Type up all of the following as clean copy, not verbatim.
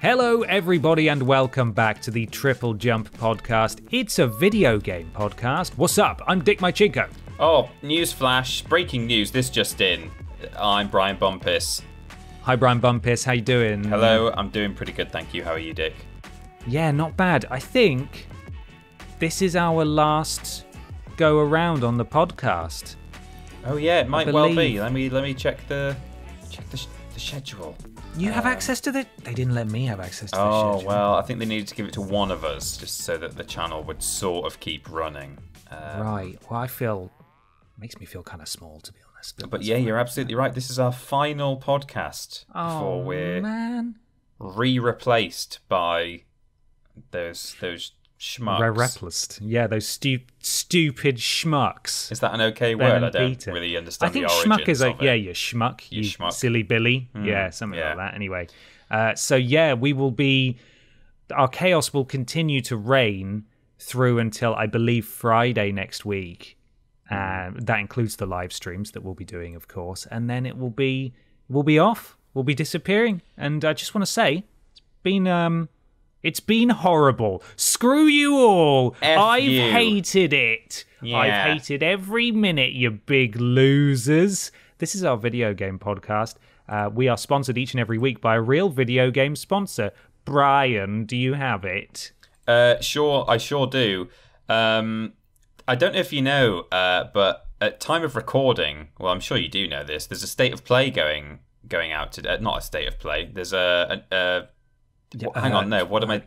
Hello, everybody, and welcome back to the TripleJump Podcast. It's a video game podcast. What's up? I'm Dick Mychinko. Oh, newsflash, breaking news, this just in. I'm Brian Bumpus. Hi, Brian Bumpus. How you doing? Hello, I'm doing pretty good, thank you. How are you, Dick? Yeah, not bad. I think this is our last go around on the podcast. Oh yeah, it might well be. Let me check the schedule. You have access to the... They didn't let me have access to the schedule. schedule. Oh, well, I think they needed to give it to one of us, just so that the channel would sort of keep running. Right. Well, makes me feel kind of small, to be honest. But yeah, you're absolutely right. This is our final podcast before we're replaced by those schmucks. Replaced. Yeah, those stupid schmucks. Is that an okay word? I don't really understand the origins of it. I think schmuck is you schmuck. You schmuck. Silly Billy. Yeah, something like that. Anyway, so yeah, our chaos will continue to reign through until I believe Friday next week. That includes the live streams that we'll be doing, of course, and then we'll be off. We'll be disappearing. And I just want to say, it's been horrible. Screw you all. I've hated it. Yeah. I've hated every minute, you big losers. This is our video game podcast. We are sponsored each and every week by a real video game sponsor. Brian, do you have it? Sure, I sure do. I don't know if you know, but at time of recording, well, I'm sure you do know this, there's a state of play going out today. Not a state of play. There's hang on, no. What am I?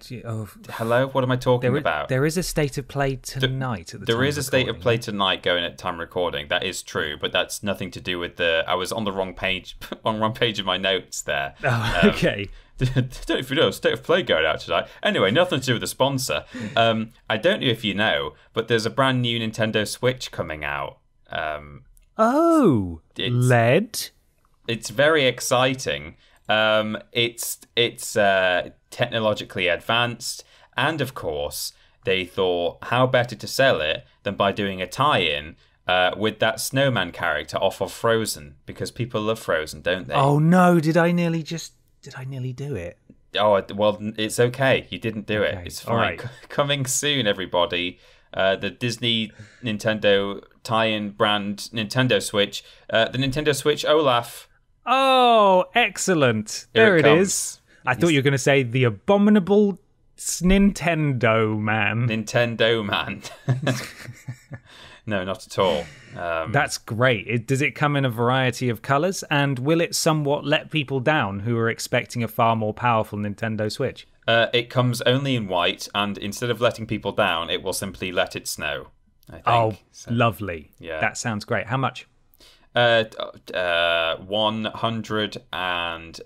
Hello, what am I talking about? There is a state of play tonight. There is a state of play tonight going at time recording. That is true, but that's nothing to do with I was on the wrong page of my notes there. Oh, okay. I don't know if you know, state of play going out tonight. Anyway, nothing to do with the sponsor. I don't know if you know, but there's a brand new Nintendo Switch coming out. LED. It's very exciting. It's technologically advanced, and of course they thought how better to sell it than by doing a tie-in with that snowman character off of Frozen, because people love Frozen, don't they? Oh no, did I nearly do it? Oh well, it's okay, you didn't do it. It's fine. Right. Coming soon, everybody. The Disney Nintendo tie-in brand Nintendo Switch, the Nintendo Switch Olaf. Oh, excellent. There it is. I thought you were going to say the abominable Nintendo Man. Nintendo Man. No, not at all. That's great. Does it come in a variety of colours? And will it somewhat let people down who are expecting a far more powerful Nintendo Switch? It comes only in white, and instead of letting people down, it will simply let it snow, I think. Oh, lovely. Yeah. That sounds great. How much? 100 and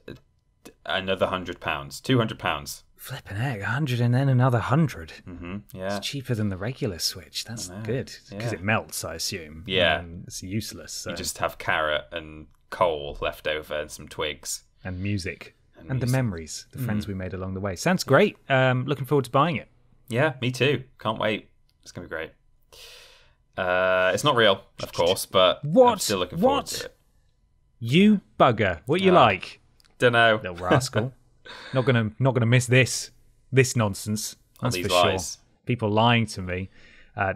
another £100, £200. Flipping heck, 100 and then another 100. Mm-hmm, yeah, it's cheaper than the regular Switch. That's good because it melts, I assume. Yeah, it's useless. So. You just have carrot and coal left over and some twigs and music and the memories, the friends we made along the way. Sounds great. Looking forward to buying it. Yeah, me too. Can't wait. It's gonna be great. It's not real, of course, but I'm still looking forward to it. You bugger. What you like? Dunno. Little rascal. Not gonna miss this nonsense. That's for lies. Sure. People lying to me.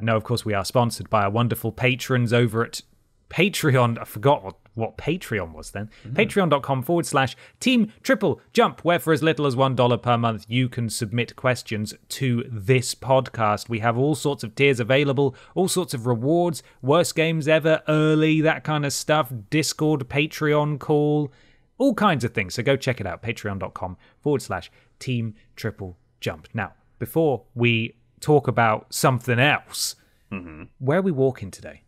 No, of course we are sponsored by our wonderful patrons over at Patreon. I forgot what Patreon was then. Patreon.com/Team Triple Jump, where for as little as $1 per month, you can submit questions to this podcast. We have all sorts of tiers available, all sorts of rewards, worst games ever, early, that kind of stuff, Discord, Patreon call, all kinds of things. So go check it out. Patreon.com/Team Triple Jump. Now, before we talk about something else, where are we walking today?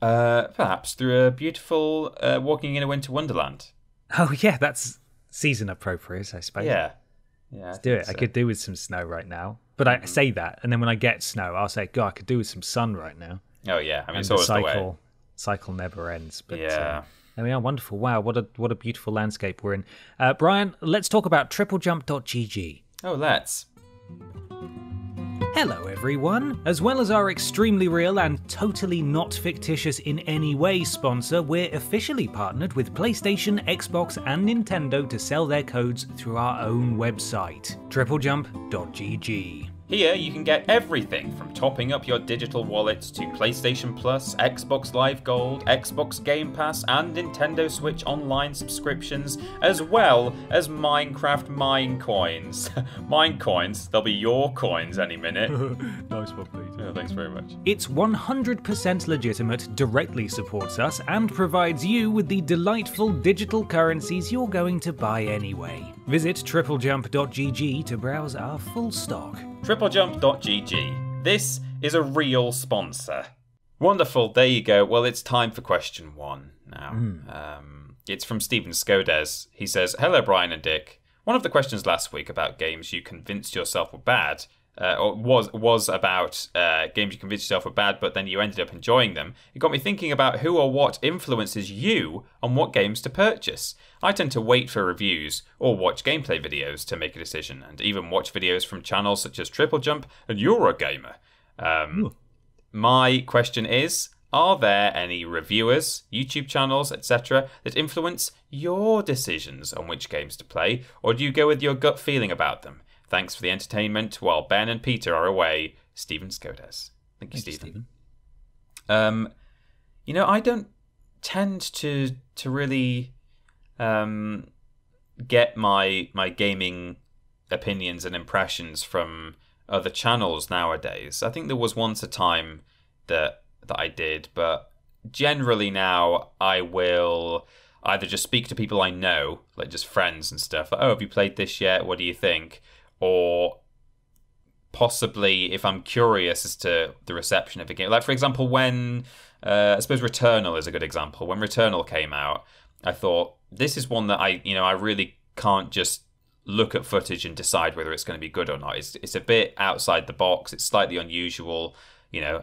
Perhaps through a beautiful walking in a winter wonderland. Oh yeah, that's season appropriate, I suppose. Yeah, let's do it. So. I could do with some snow right now, but I say that, and then when I get snow, I'll say, "God, I could do with some sun right now." Oh yeah, I mean, and it's always the way. Cycle never ends. But yeah, there we are. Wonderful. Wow, what a beautiful landscape we're in. Brian, let's talk about TripleJump.gg. Oh, let's. Hello everyone! As well as our extremely real and totally not fictitious in any way sponsor, we're officially partnered with PlayStation, Xbox and Nintendo to sell their codes through our own website, TripleJump.gg. Here you can get everything from topping up your digital wallets to PlayStation Plus, Xbox Live Gold, Xbox Game Pass and Nintendo Switch Online subscriptions, as well as Minecraft Mine Coins. Mine Coins, they'll be your coins any minute. Nice one, Peter. Oh, thanks very much. It's 100% legitimate, directly supports us, and provides you with the delightful digital currencies you're going to buy anyway. Visit TripleJump.gg to browse our full stock. TripleJump.gg. This is a real sponsor. Wonderful, there you go. Well, it's time for question 1 now. It's from Stephen Skodes. He says, "Hello, Brian and Dick. One of the questions last week about games you convinced yourself were bad, or was about games you convinced yourself were bad, but then you ended up enjoying them. It got me thinking about who or what influences you on what games to purchase. I tend to wait for reviews or watch gameplay videos to make a decision, and even watch videos from channels such as TripleJump and Eurogamer. My question is, are there any reviewers, YouTube channels, etc. that influence your decisions on which games to play, or do you go with your gut feeling about them? Thanks for the entertainment while Ben and Peter are away. Stephen Skodes." Thank you, Stephen. I don't tend to really get my gaming opinions and impressions from other channels nowadays. I think there was once a time that I did, but generally now I will either just speak to people I know, like just friends and stuff, like, "Oh, have you played this yet? What do you think?" Or possibly if I'm curious as to the reception of a game. Like, for example, when, I suppose Returnal is a good example. When Returnal came out, I thought, this is one that I really can't just look at footage and decide whether it's going to be good or not. It's a bit outside the box. It's slightly unusual.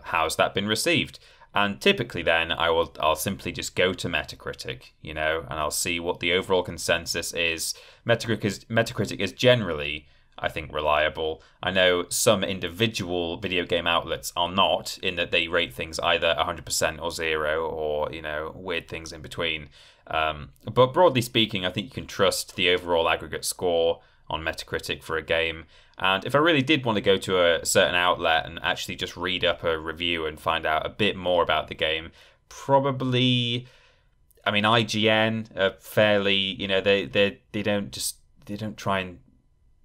How's that been received? And typically then I'll simply just go to Metacritic, and I'll see what the overall consensus is. Metacritic is generally, I think, reliable. I know some individual video game outlets are not, in that they rate things either 100% or 0 or, weird things in between. But broadly speaking, I think you can trust the overall aggregate score on Metacritic for a game. And if I really did want to go to a certain outlet and actually just read up a review and find out a bit more about the game, probably, IGN are fairly, they don't try and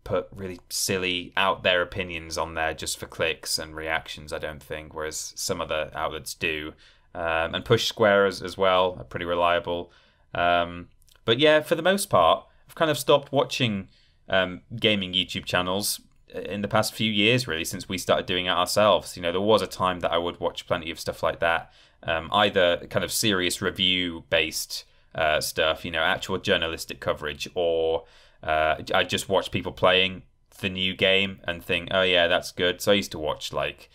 put really silly out there opinions on there just for clicks and reactions, I don't think, whereas some other outlets do. And Push Square as well are pretty reliable. But yeah, for the most part, I've kind of stopped watching gaming YouTube channels in the past few years, really, since we started doing it ourselves. There was a time that I would watch plenty of stuff like that, either kind of serious review-based stuff, actual journalistic coverage, or I just watch people playing the new game and think, oh yeah, that's good. So I used to watch like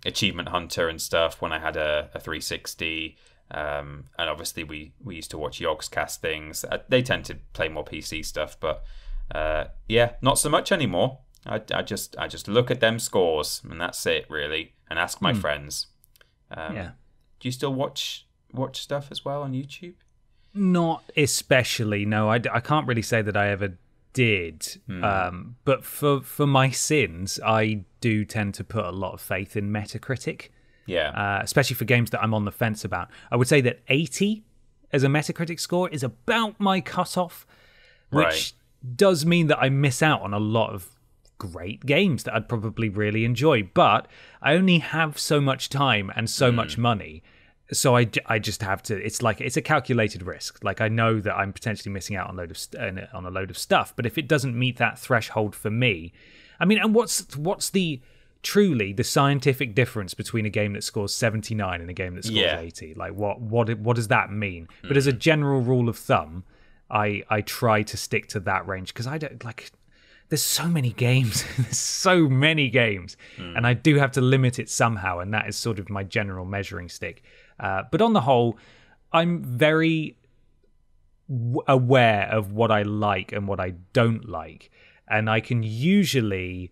Achievement Hunter and stuff when I had a 360. And obviously we used to watch Yogscast things. They tend to play more PC stuff, but yeah, not so much anymore. I just look at them scores and that's it, really, and ask my friends. Yeah. Do you still watch stuff as well on YouTube? Not especially, no. I can't really say that I ever did. But for my sins, I do tend to put a lot of faith in Metacritic. Yeah. Especially for games that I'm on the fence about. I would say that 80 as a Metacritic score is about my cutoff, which does mean that I miss out on a lot of great games that I'd probably really enjoy. But I only have so much time and so much money. So I just have to. It's a calculated risk. Like, I know that I'm potentially missing out on a load of stuff. But if it doesn't meet that threshold for me, and what's the scientific difference between a game that scores 79 and a game that scores 80? Like, what does that mean? But as a general rule of thumb, I try to stick to that range, because I don't like. There's so many games. And I do have to limit it somehow, and that is sort of my general measuring stick. But on the whole, I'm very aware of what I like and what I don't like, and I can usually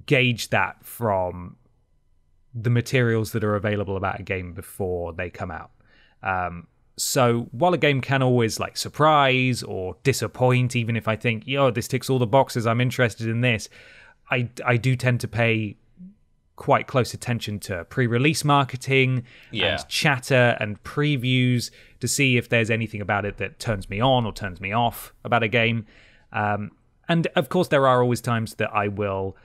gauge that from the materials that are available about a game before they come out. So while a game can always like surprise or disappoint, even if I think, this ticks all the boxes, I'm interested in this, I do tend to pay quite close attention to pre-release marketing and chatter and previews to see if there's anything about it that turns me on or turns me off about a game. And of course, there are always times that I will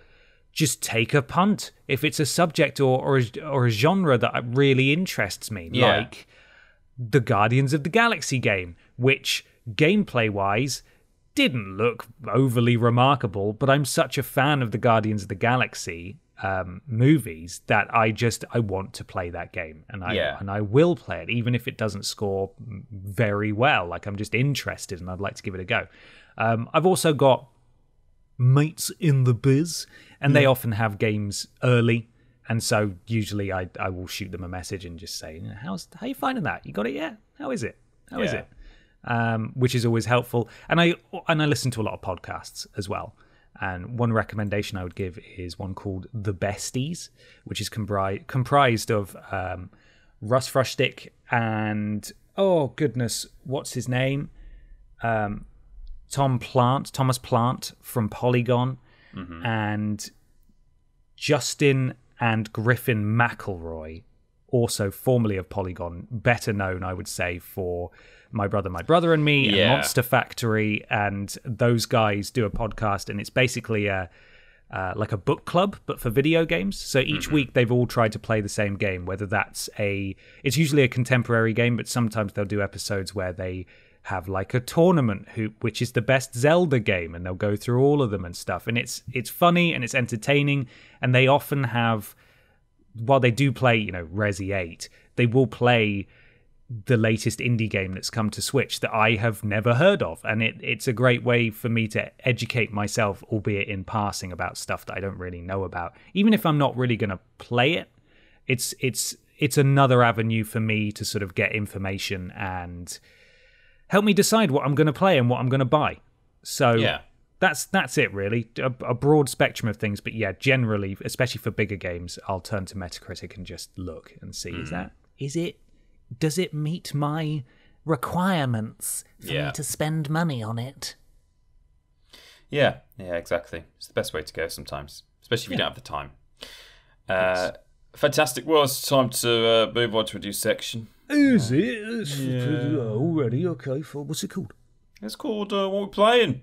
just take a punt if it's a subject or a genre that really interests me, like the Guardians of the Galaxy game, which gameplay-wise didn't look overly remarkable, but I'm such a fan of the Guardians of the Galaxy movies that I want to play that game, and I will play it, even if it doesn't score very well. Like, I'm just interested, and I'd like to give it a go. I've also got mates in the biz, and they often have games early, and so usually I will shoot them a message and just say, how are you finding that? You got it yet? How is it? Which is always helpful. And I listen to a lot of podcasts as well. And one recommendation I would give is one called The Besties, which is comprised of Russ Frushtick and, what's his name? Thomas Plant from Polygon, and Justin and Griffin McElroy, also formerly of Polygon, better known, I would say, for My Brother and Me and Monster Factory. And those guys do a podcast, and it's basically like a book club, but for video games. So each week they've all tried to play the same game, whether it's usually a contemporary game, but sometimes they'll do episodes where they have like a tournament which is the best Zelda game, and they'll go through all of them and stuff. And it's funny and it's entertaining, and they often have, while they do play, Resi 8, they will play the latest indie game that's come to Switch that I have never heard of, and it's a great way for me to educate myself, albeit in passing, about stuff that I don't really know about. Even if I'm not really going to play it, it's another avenue for me to sort of get information and help me decide what I'm going to play and what I'm going to buy. So that's it, really. A broad spectrum of things, but generally, especially for bigger games, I'll turn to Metacritic and just look and see, does it meet my requirements for me to spend money on it? Yeah, exactly. It's the best way to go sometimes, especially if you don't have the time. Fantastic. Well, it's time to move on to a new section. Is it? Already? Okay. What's it called? It's called What We're Playing.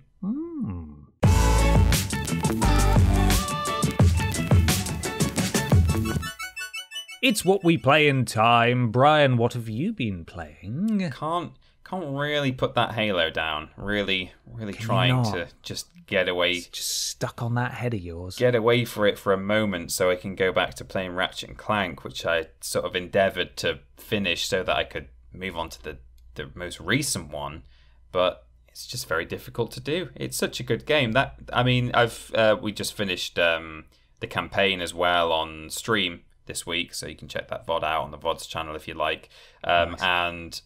It's What We Play in time. Brian, what have you been playing? Can't really put that Halo down. Really trying to just get away. It's just stuck on that head of yours. Get away for it for a moment so I can go back to playing Ratchet and Clank, which I sort of endeavoured to finish so that I could move on to the most recent one. But it's just very difficult to do. It's such a good game. We just finished the campaign as well on stream this week, so you can check that VOD out on the VODs channel if you like. Nice. And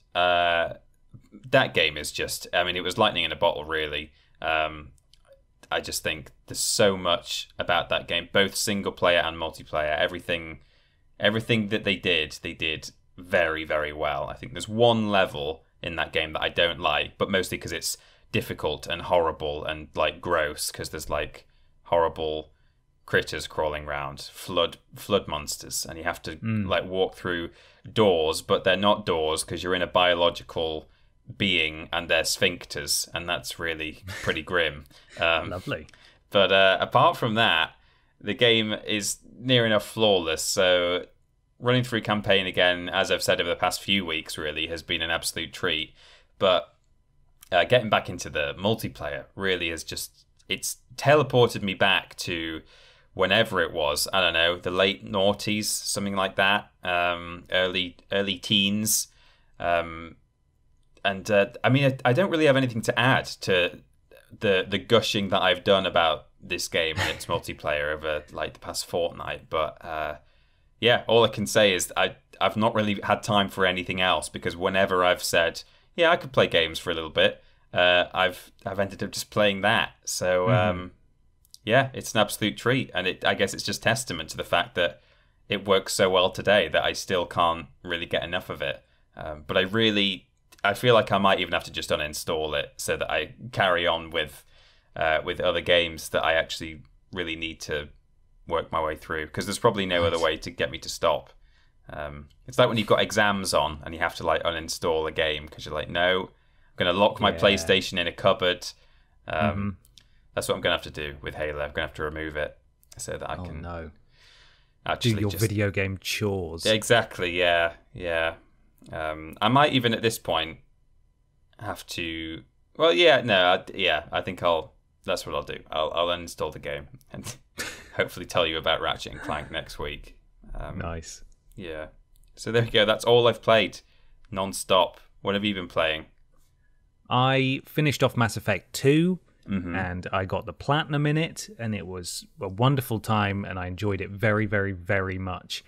that game is just, it was lightning in a bottle, really. I just think there's so much about that game, both single player and multiplayer. Everything that they did very, very well. I think there's one level in that game that I don't like, but mostly because it's difficult and horrible and like gross, because there's like horrible critters crawling around, flood monsters, and you have to like walk through doors, but they're not doors because you're in a biological being and they're sphincters, and that's really pretty grim. Lovely. But apart from that, the game is near enough flawless. So running through campaign again, as I've said over the past few weeks, really has been an absolute treat. But getting back into the multiplayer really is just, it's teleported me back to whenever it was, I don't know, the late noughties, something like that, early teens. I don't really have anything to add to the gushing that I've done about this game and its multiplayer over like the past fortnight. But all I can say is I've not really had time for anything else, because whenever I've said, I could play games for a little bit, I've ended up just playing that. So Yeah, it's an absolute treat, and I guess it's just testament to the fact that it works so well today that I still can't really get enough of it. But I feel like I might even have to just uninstall it so that I carry on with other games that I actually really need to work my way through, because there's probably no other way to get me to stop. It's like when you've got exams on and you have to like uninstall a game because you're like, no, I'm going to lock my PlayStation in a cupboard. That's what I'm going to have to do with Halo. I'm going to have to remove it so that I can actually do your video game chores. Exactly, yeah. I might even at this point have to... Well, I think that's what I'll do. I'll uninstall the game and hopefully tell you about Ratchet and Clank next week. Nice. Yeah. So there we go. That's all I've played non-stop. What have you been playing? I finished off Mass Effect 2, and I got the platinum in it, and it was a wonderful time, and I enjoyed it very, very, very much.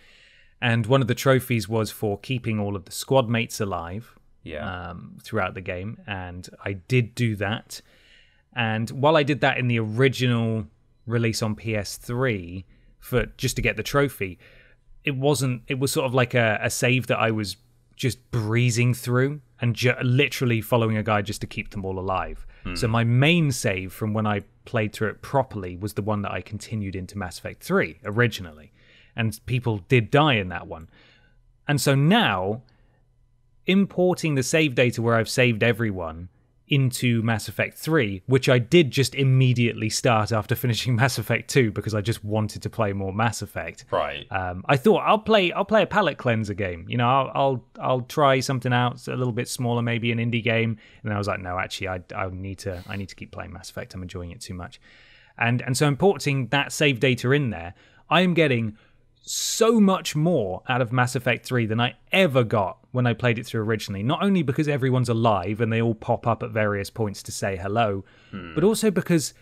And one of the trophies was for keeping all of the squad mates alive throughout the game, and I did do that. And while I did that in the original release on PS3 just to get the trophy, it was sort of like a save that I was just breezing through and literally following a guide just to keep them all alive. So my main save from when I played through it properly was the one that I continued into Mass Effect 3 originally. And people did die in that one. And so now, importing the save data where I've saved everyone into Mass Effect 3, which I did just immediately start after finishing Mass Effect 2 because I just wanted to play more Mass Effect. Right. I thought I'll play a palate cleanser game. You know, I'll try something out a little bit smaller, maybe an indie game. And then I was like, no, actually, I need to keep playing Mass Effect. I'm enjoying it too much. And so importing that save data in there, I am getting so much more out of Mass Effect 3 than I ever got when I played it through originally. Not only because everyone's alive and they all pop up at various points to say hello, but also because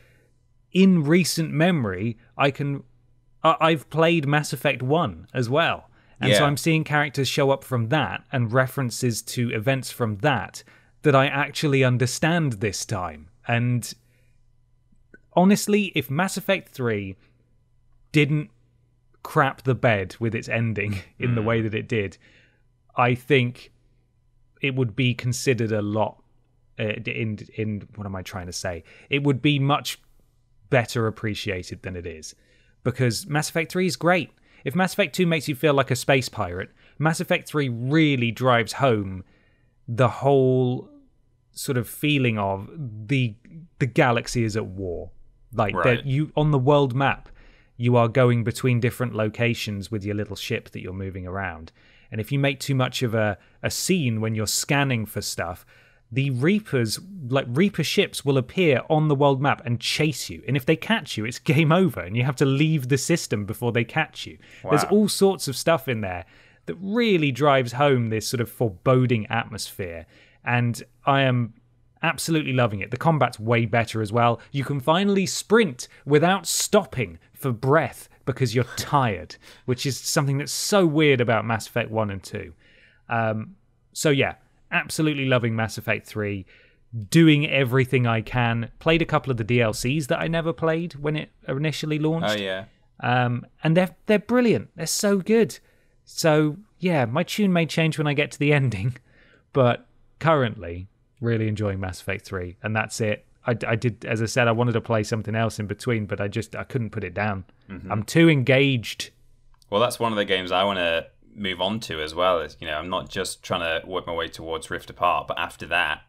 in recent memory, I've played Mass Effect 1 as well. And so I'm seeing characters show up from that and references to events from that I actually understand this time. And honestly, if Mass Effect 3 didn't crap the bed with its ending in the way that it did, I think it would be considered a lot in what am I trying to say? It would be much better appreciated than it is, because Mass Effect 3 is great. If Mass Effect 2 makes you feel like a space pirate, Mass Effect 3 really drives home the whole sort of feeling of the galaxy is at war. Like that you on the world map, you are going between different locations with your little ship that you're moving around. And if you make too much of a scene when you're scanning for stuff, the Reapers, like Reaper ships, will appear on the world map and chase you. And if they catch you, it's game over and you have to leave the system before they catch you. Wow. There's all sorts of stuff in there that really drives home this sort of foreboding atmosphere. And I am absolutely loving it. The combat's way better as well. You can finally sprint without stopping for breath because you're tired, which is something that's so weird about Mass Effect 1 and 2. So yeah, absolutely loving Mass Effect 3, doing everything I can. Played a couple of the DLCs that I never played when it initially launched. Oh yeah. And they're brilliant. They're so good. So yeah, my tune may change when I get to the ending, but currently really enjoying Mass Effect 3, and that's it. I did, as I said, I wanted to play something else in between, but I couldn't put it down. I'm too engaged. Well, that's one of the games I want to move on to as well. Is, I'm not just trying to work my way towards Rift Apart, but after that,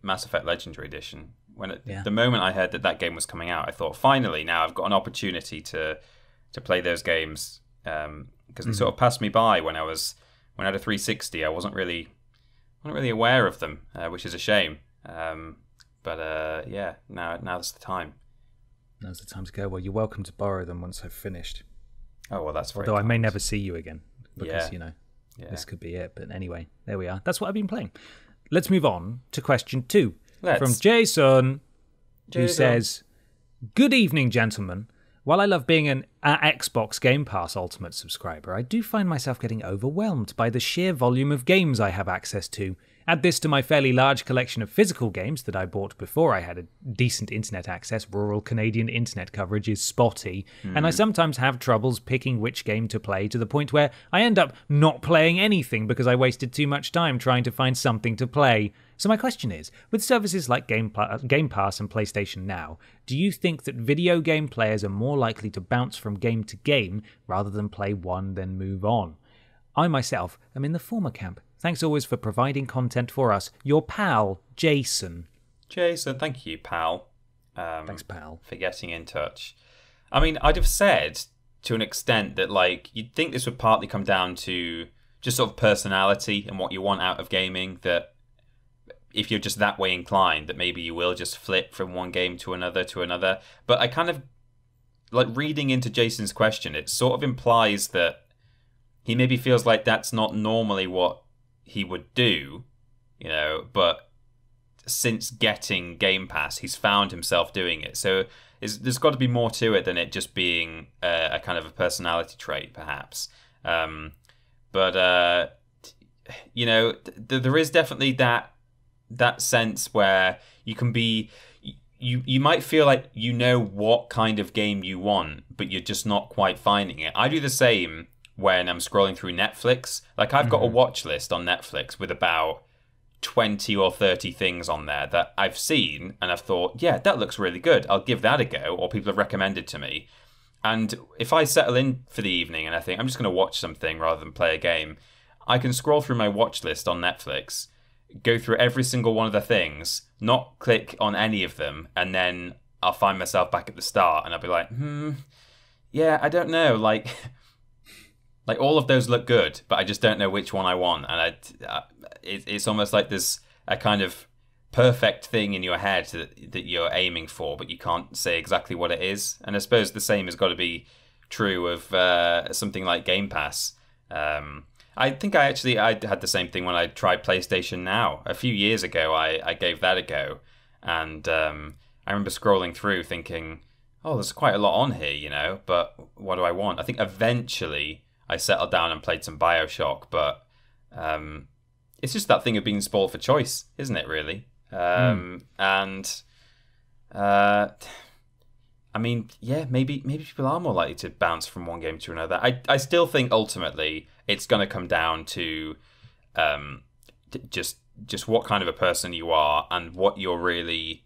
Mass Effect Legendary Edition. The moment I heard that game was coming out, I thought, finally, now I've got an opportunity to play those games, because they sort of passed me by when I had a 360. I wasn't really aware of them, which is a shame. But now's the time. Now's the time to go. Well, you're welcome to borrow them once I've finished. Oh, well, that's very Although kind. I may never see you again, because, this could be it. But anyway, there we are. That's what I've been playing. Let's move on to question 2 from Jason, who says, "Good evening, gentlemen. While I love being an Xbox Game Pass Ultimate subscriber, I do find myself getting overwhelmed by the sheer volume of games I have access to, Add this to my fairly large collection of physical games that I bought before I had a decent internet access. Rural Canadian internet coverage is spotty, and I sometimes have troubles picking which game to play, to the point where I end up not playing anything because I wasted too much time trying to find something to play. So my question is, with services like Game Pass and PlayStation Now, do you think that video game players are more likely to bounce from game to game rather than play one then move on? I myself am in the former camp. Thanks always for providing content for us. Your pal, Jason. Jason, thank you, pal. Thanks, pal. For getting in touch. I mean, I'd have said to an extent that, like, you'd think this would partly come down to just sort of personality and what you want out of gaming, that if you're just that way inclined, that maybe you will just flip from one game to another. But I kind of, like, reading into Jason's question, it sort of implies that he maybe feels like that's not normally what he would do, you know, but since getting Game Pass, he's found himself doing it. So there's got to be more to it than it just being a kind of a personality trait, perhaps. But you know, there is definitely that sense where you can be, you might feel like you know what kind of game you want, but you're just not quite finding it. I do the same when I'm scrolling through Netflix. Like, I've got a watch list on Netflix with about 20 or 30 things on there that I've seen and I've thought, yeah, that looks really good, I'll give that a go, or people have recommended to me. And if I settle in for the evening and I think I'm just going to watch something rather than play a game, I can scroll through my watch list on Netflix, go through every single one of the things, not click on any of them, and then I'll find myself back at the start and I'll be like, yeah, I don't know, like all of those look good, but I just don't know which one I want. And it's almost like there's a kind of perfect thing in your head that you're aiming for, but you can't say exactly what it is. And I suppose the same has got to be true of something like Game Pass. I think I had the same thing when I tried PlayStation Now. A few years ago, I gave that a go. And I remember scrolling through thinking, oh, there's quite a lot on here, you know, but what do I want? I think eventually I settled down and played some BioShock, but it's just that thing of being spoiled for choice, isn't it, really? And I mean, yeah, maybe people are more likely to bounce from one game to another. I still think ultimately it's going to come down to just what kind of a person you are and what you're really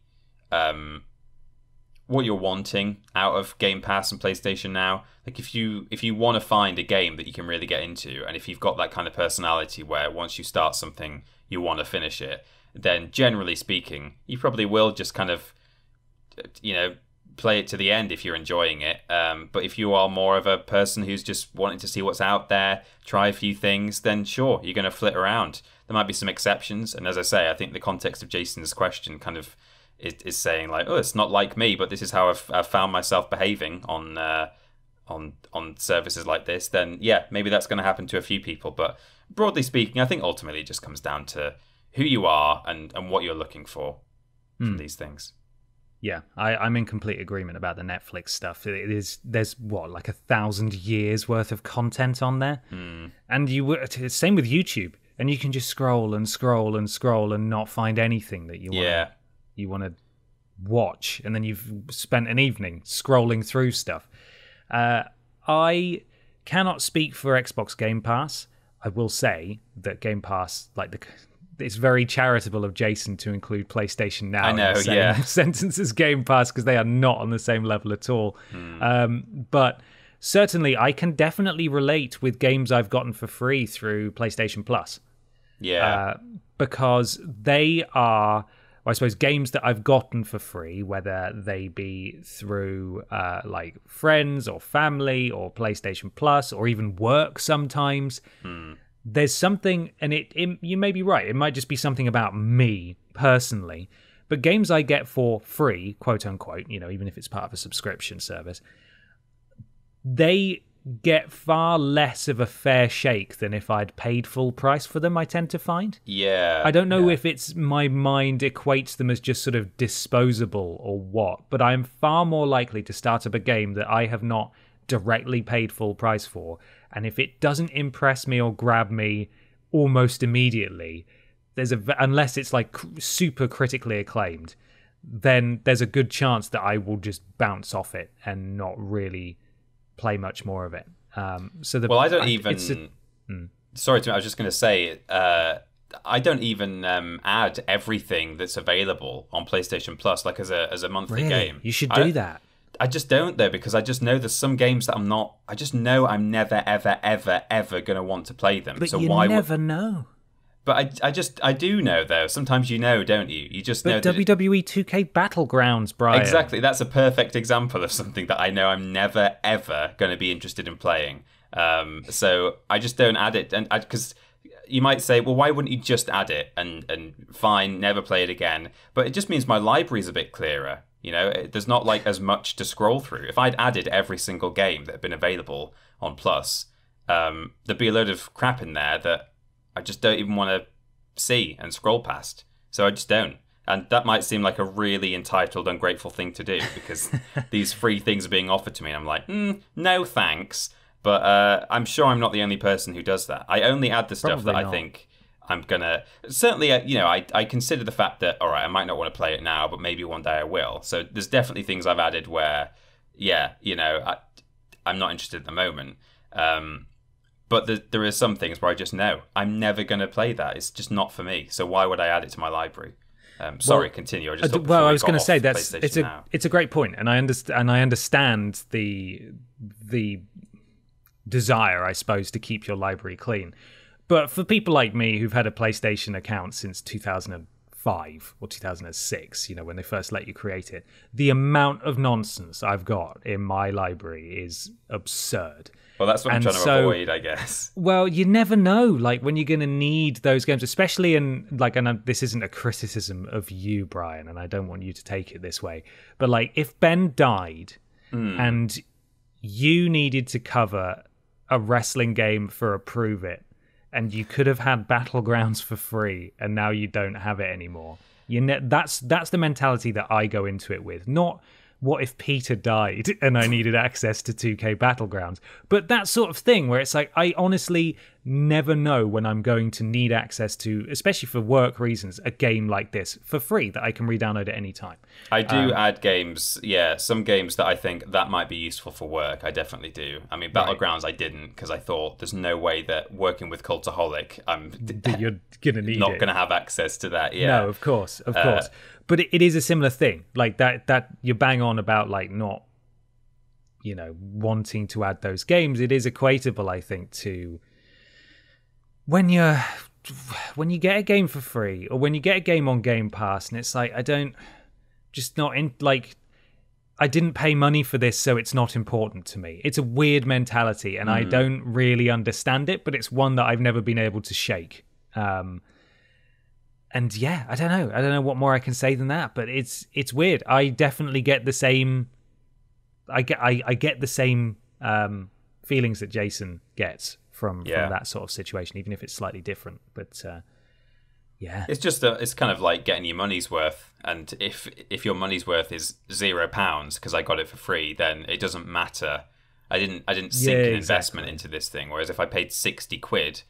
what you're wanting out of Game Pass and PlayStation Now. Like, if you want to find a game that you can really get into, and if you've got that kind of personality where once you start something you want to finish it, then generally speaking you probably will just kind of, you know, play it to the end if you're enjoying it. But if you are more of a person who's just wanting to see what's out there, try a few things, then sure, you're going to flit around. There might be some exceptions, and as I say, I think the context of Jason's question kind of is saying, like, oh, it's not like me, but this is how I've found myself behaving on services like this. Then yeah, maybe that's going to happen to a few people. But broadly speaking, I think ultimately it just comes down to who you are and what you're looking for from these things. Yeah, I'm in complete agreement about the Netflix stuff. There's what, like 1,000 years worth of content on there, and same with YouTube, and you can just scroll and scroll and scroll and not find anything that you want to watch, and then you've spent an evening scrolling through stuff. I cannot speak for Xbox Game Pass. I will say that Game Pass, it's very charitable of Jason to include PlayStation Now in the same sentence as Game Pass, because they are not on the same level at all. But certainly I can definitely relate with games I've gotten for free through PlayStation Plus. Yeah. Because they are, I suppose, games that I've gotten for free, whether they be through like friends or family or PlayStation Plus or even work sometimes. There's something, and you may be right, it might just be something about me personally, but games I get for free, quote unquote, you know, even if it's part of a subscription service, they get far less of a fair shake than if I'd paid full price for them, I tend to find. Yeah. I don't know if it's my mind equates them as just sort of disposable or what, but I'm far more likely to start up a game that I have not directly paid full price for, and if it doesn't impress me or grab me almost immediately, unless it's like super critically acclaimed, then there's a good chance that I will just bounce off it and not really play much more of it. I don't even. Sorry, I was just going to say, I don't even add everything that's available on PlayStation Plus, like as a monthly game. You should do that. I just don't, though, because I just know there's some games that I'm not. I just know I'm never, ever, ever, ever going to want to play them. But so you why never know. But I do know, though. Sometimes you know, don't you? You just know. But WWE 2K Battlegrounds, Brian. Exactly. That's a perfect example of something that I know I'm never, ever going to be interested in playing. So I just don't add it, and because you might say, well, why wouldn't you just add it and fine, never play it again? But it just means my library's a bit clearer. You know, there's not like as much to scroll through. If I'd added every single game that had been available on Plus, there'd be a load of crap in there that I just don't even want to see and scroll past. So I just don't. And that might seem like a really entitled, ungrateful thing to do because these free things are being offered to me. And I'm like, no thanks. But I'm sure I'm not the only person who does that. I only add the stuff that I think I'm going to... Certainly, I consider the fact that, all right, I might not want to play it now, but maybe one day I will. So there's definitely things I've added where, I'm not interested at the moment. But there is some things where I just know I'm never going to play that. It's just not for me. So why would I add it to my library? Sorry, continue. I was going to say it's a great point, and I understand the desire, I suppose, to keep your library clean. But for people like me who've had a PlayStation account since 2005 or 2006, when they first let you create it, the amount of nonsense I've got in my library is absurd. Well, that's what I'm trying to avoid, I guess. Well, you never know, like, when you're going to need those games, especially and this isn't a criticism of you, Brian, and I don't want you to take it this way, but, like, if Ben died and you needed to cover a wrestling game for a Prove It, and you could have had Battlegrounds for free, and now you don't have it anymore. That's the mentality that I go into it with. Not, what if Peter died and I needed access to 2K Battlegrounds? But that sort of thing where it's like, I honestly never know when I'm going to need access to, especially for work reasons, a game like this for free that I can re-download at any time. I do add games, some games that I think that might be useful for work. I definitely do. I mean, Battlegrounds I didn't, because I thought there's no way that working with Cultaholic, you're gonna need not going to have access to that. Yeah. No, of course. But it is a similar thing, like that you bang on about, like, not, wanting to add those games. It is equatable, I think, to when you get a game for free, or when you get a game on Game Pass, and it's like, I didn't pay money for this, so it's not important to me. It's a weird mentality, and I don't really understand it, but it's one that I've never been able to shake. And yeah, I don't know what more I can say than that, but it's weird. I definitely get the same. I get the same feelings that Jason gets from that sort of situation, even if it's slightly different. But yeah, it's just it's kind of like getting your money's worth. And if your money's worth is £0 because I got it for free, then it doesn't matter. I didn't sink an investment into this thing. Whereas if I paid £60.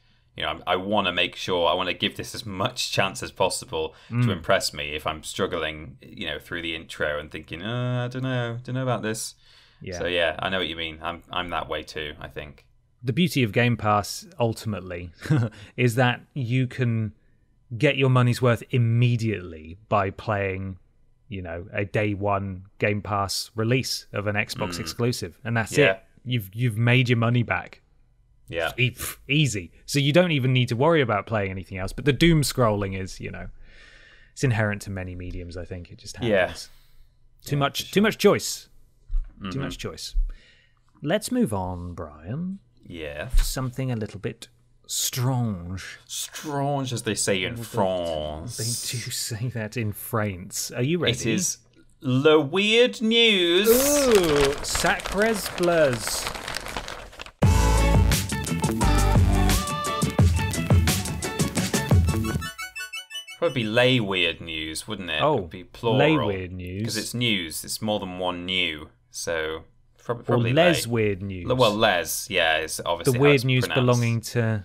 I want to make sure, I want to give this as much chance as possible to impress me if I'm struggling, through the intro and thinking, I don't know about this. Yeah. So yeah, I know what you mean. I'm that way too, I think. The beauty of Game Pass, ultimately, is that you can get your money's worth immediately by playing, a day one Game Pass release of an Xbox exclusive. And that's it. You've made your money back. Yeah, easy. So you don't even need to worry about playing anything else. But the doom scrolling is, it's inherent to many mediums. I think it just happens. Too much choice. Too much choice. Let's move on, Brian. Yeah, to something a little bit strange. Strange, as they say in France. They do say that in France. Are you ready? It is le weird news. Ooh, sacres bleu. Probably be lay weird news, wouldn't it? Oh, it would be plural. Lay weird news. Because it's news. It's more than one new. So probably or les weird news. Well, les, yeah, is obviously the weird news belonging to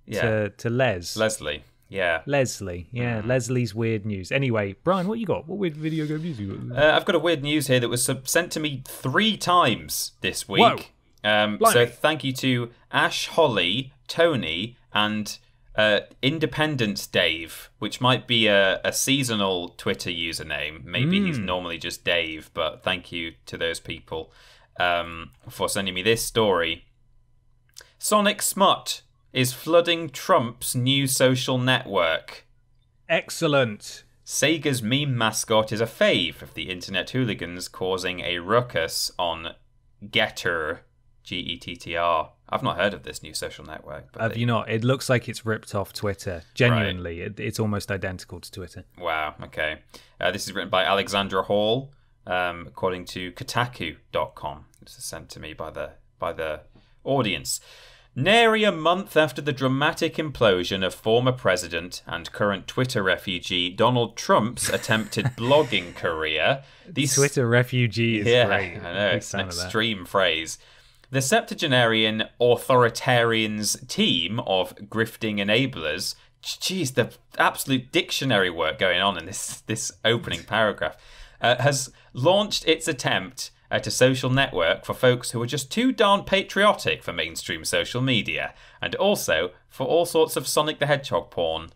Les. Leslie. Yeah. Leslie. Yeah, Leslie's weird news. Anyway, Brian, what you got? What weird video game news you got? I've got a weird news here that was sent to me 3 times this week. So thank you to Ash, Holly, Tony, and Independence Dave, which might be a seasonal Twitter username. Maybe he's normally just Dave, but thank you to those people for sending me this story. Sonic Smut is flooding Trump's new social network. Excellent. Sega's meme mascot is a fave of the internet hooligans, causing a ruckus on Getter, Gettr. I've not heard of this new social network. Have you not? It looks like it's ripped off Twitter. Genuinely, right. It's almost identical to Twitter. Wow, okay. This is written by Alexandra Hall, according to Kotaku.com. This is sent to me by the audience. Nary a month after the dramatic implosion of former president and current Twitter refugee Donald Trump's attempted blogging career... Twitter refugee is great. I know, it's an extreme phrase. The septuagenarian authoritarians team of grifting enablers... Geez, the absolute dictionary work going on in this opening paragraph... has launched its attempt... at a social network for folks who are just too darn patriotic for mainstream social media, and also for all sorts of Sonic the Hedgehog porn.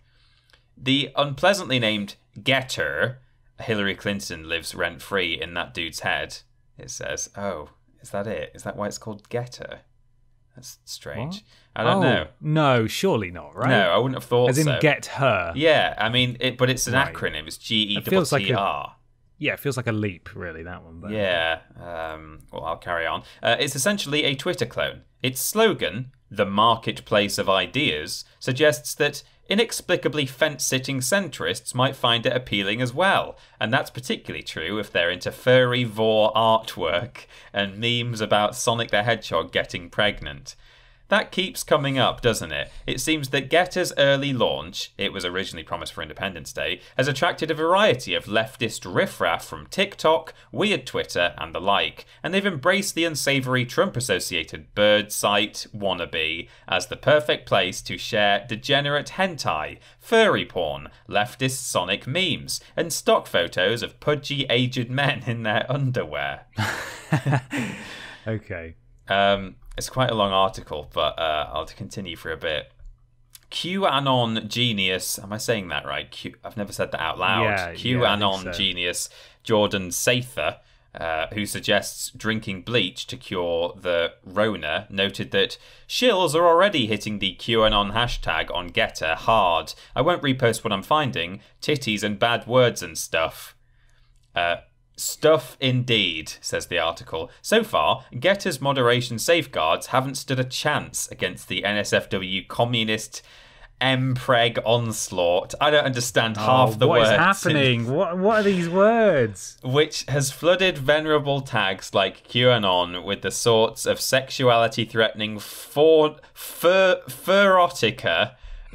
The unpleasantly named Getter, Hillary Clinton lives rent-free in that dude's head. It says, oh, is that it? Is that why it's called Getter? That's strange. What? I don't know. No, surely not, right? No, I wouldn't have thought so. As in get her. Yeah, I mean, but it's an acronym. It's Gettr. Yeah, it feels like a leap, really, that one. But... Yeah, well, I'll carry on. It's essentially a Twitter clone. Its slogan, the marketplace of ideas, suggests that inexplicably fence-sitting centrists might find it appealing as well. And that's particularly true if they're into furry vor artwork and memes about Sonic the Hedgehog getting pregnant. That keeps coming up, doesn't it? It seems that Getter's early launch, it was originally promised for Independence Day, has attracted a variety of leftist riffraff from TikTok, Weird Twitter, and the like, and they've embraced the unsavoury Trump-associated bird site wannabe as the perfect place to share degenerate hentai, furry porn, leftist Sonic memes, and stock photos of pudgy aged men in their underwear. Okay. It's quite a long article, but I'll continue for a bit. QAnon genius, am I saying that right? I've never said that out loud. Yeah, QAnon genius Jordan Sather, who suggests drinking bleach to cure the Rona, noted that shills are already hitting the QAnon hashtag on Getter hard. I won't repost what I'm finding. Titties and bad words and stuff. Stuff indeed, says the article. So far, Getter's moderation safeguards haven't stood a chance against the NSFW communist MPreg onslaught. I don't understand half the words. What is happening? What are these words? Which has flooded venerable tags like QAnon with the sorts of sexuality-threatening furrotica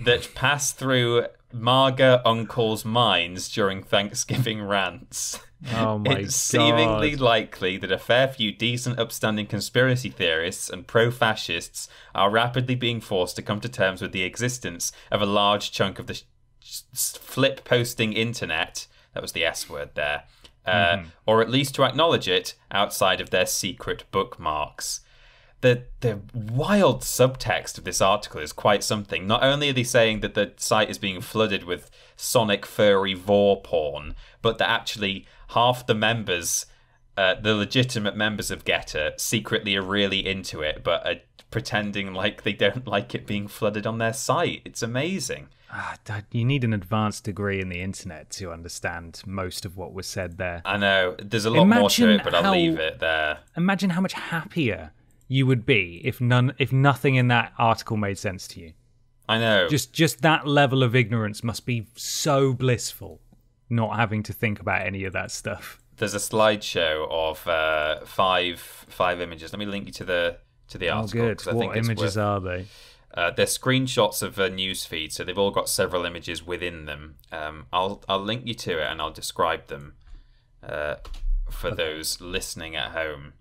that pass through MAGA uncles' minds during Thanksgiving rants. Oh my God. It's seemingly likely that a fair few decent, upstanding conspiracy theorists and pro-fascists are rapidly being forced to come to terms with the existence of a large chunk of the flip-posting internet, that was the S word there, or at least to acknowledge it outside of their secret bookmarks. The wild subtext of this article is quite something. Not only are they saying that the site is being flooded with Sonic furry vor porn, but that actually half the members, the legitimate members of Getter, secretly are really into it, but are pretending like they don't like it being flooded on their site. It's amazing. You need an advanced degree in the internet to understand most of what was said there. I know. There's a lot more to it, but I'll leave it there. Imagine how much happier you would be if nothing in that article made sense to you. I know. Just that level of ignorance must be so blissful, not having to think about any of that stuff. There's a slideshow of five images. Let me link you to the article. Oh, good. What images are they? They're screenshots of a news feed, so they've all got several images within them. I'll link you to it and I'll describe them for those listening at home.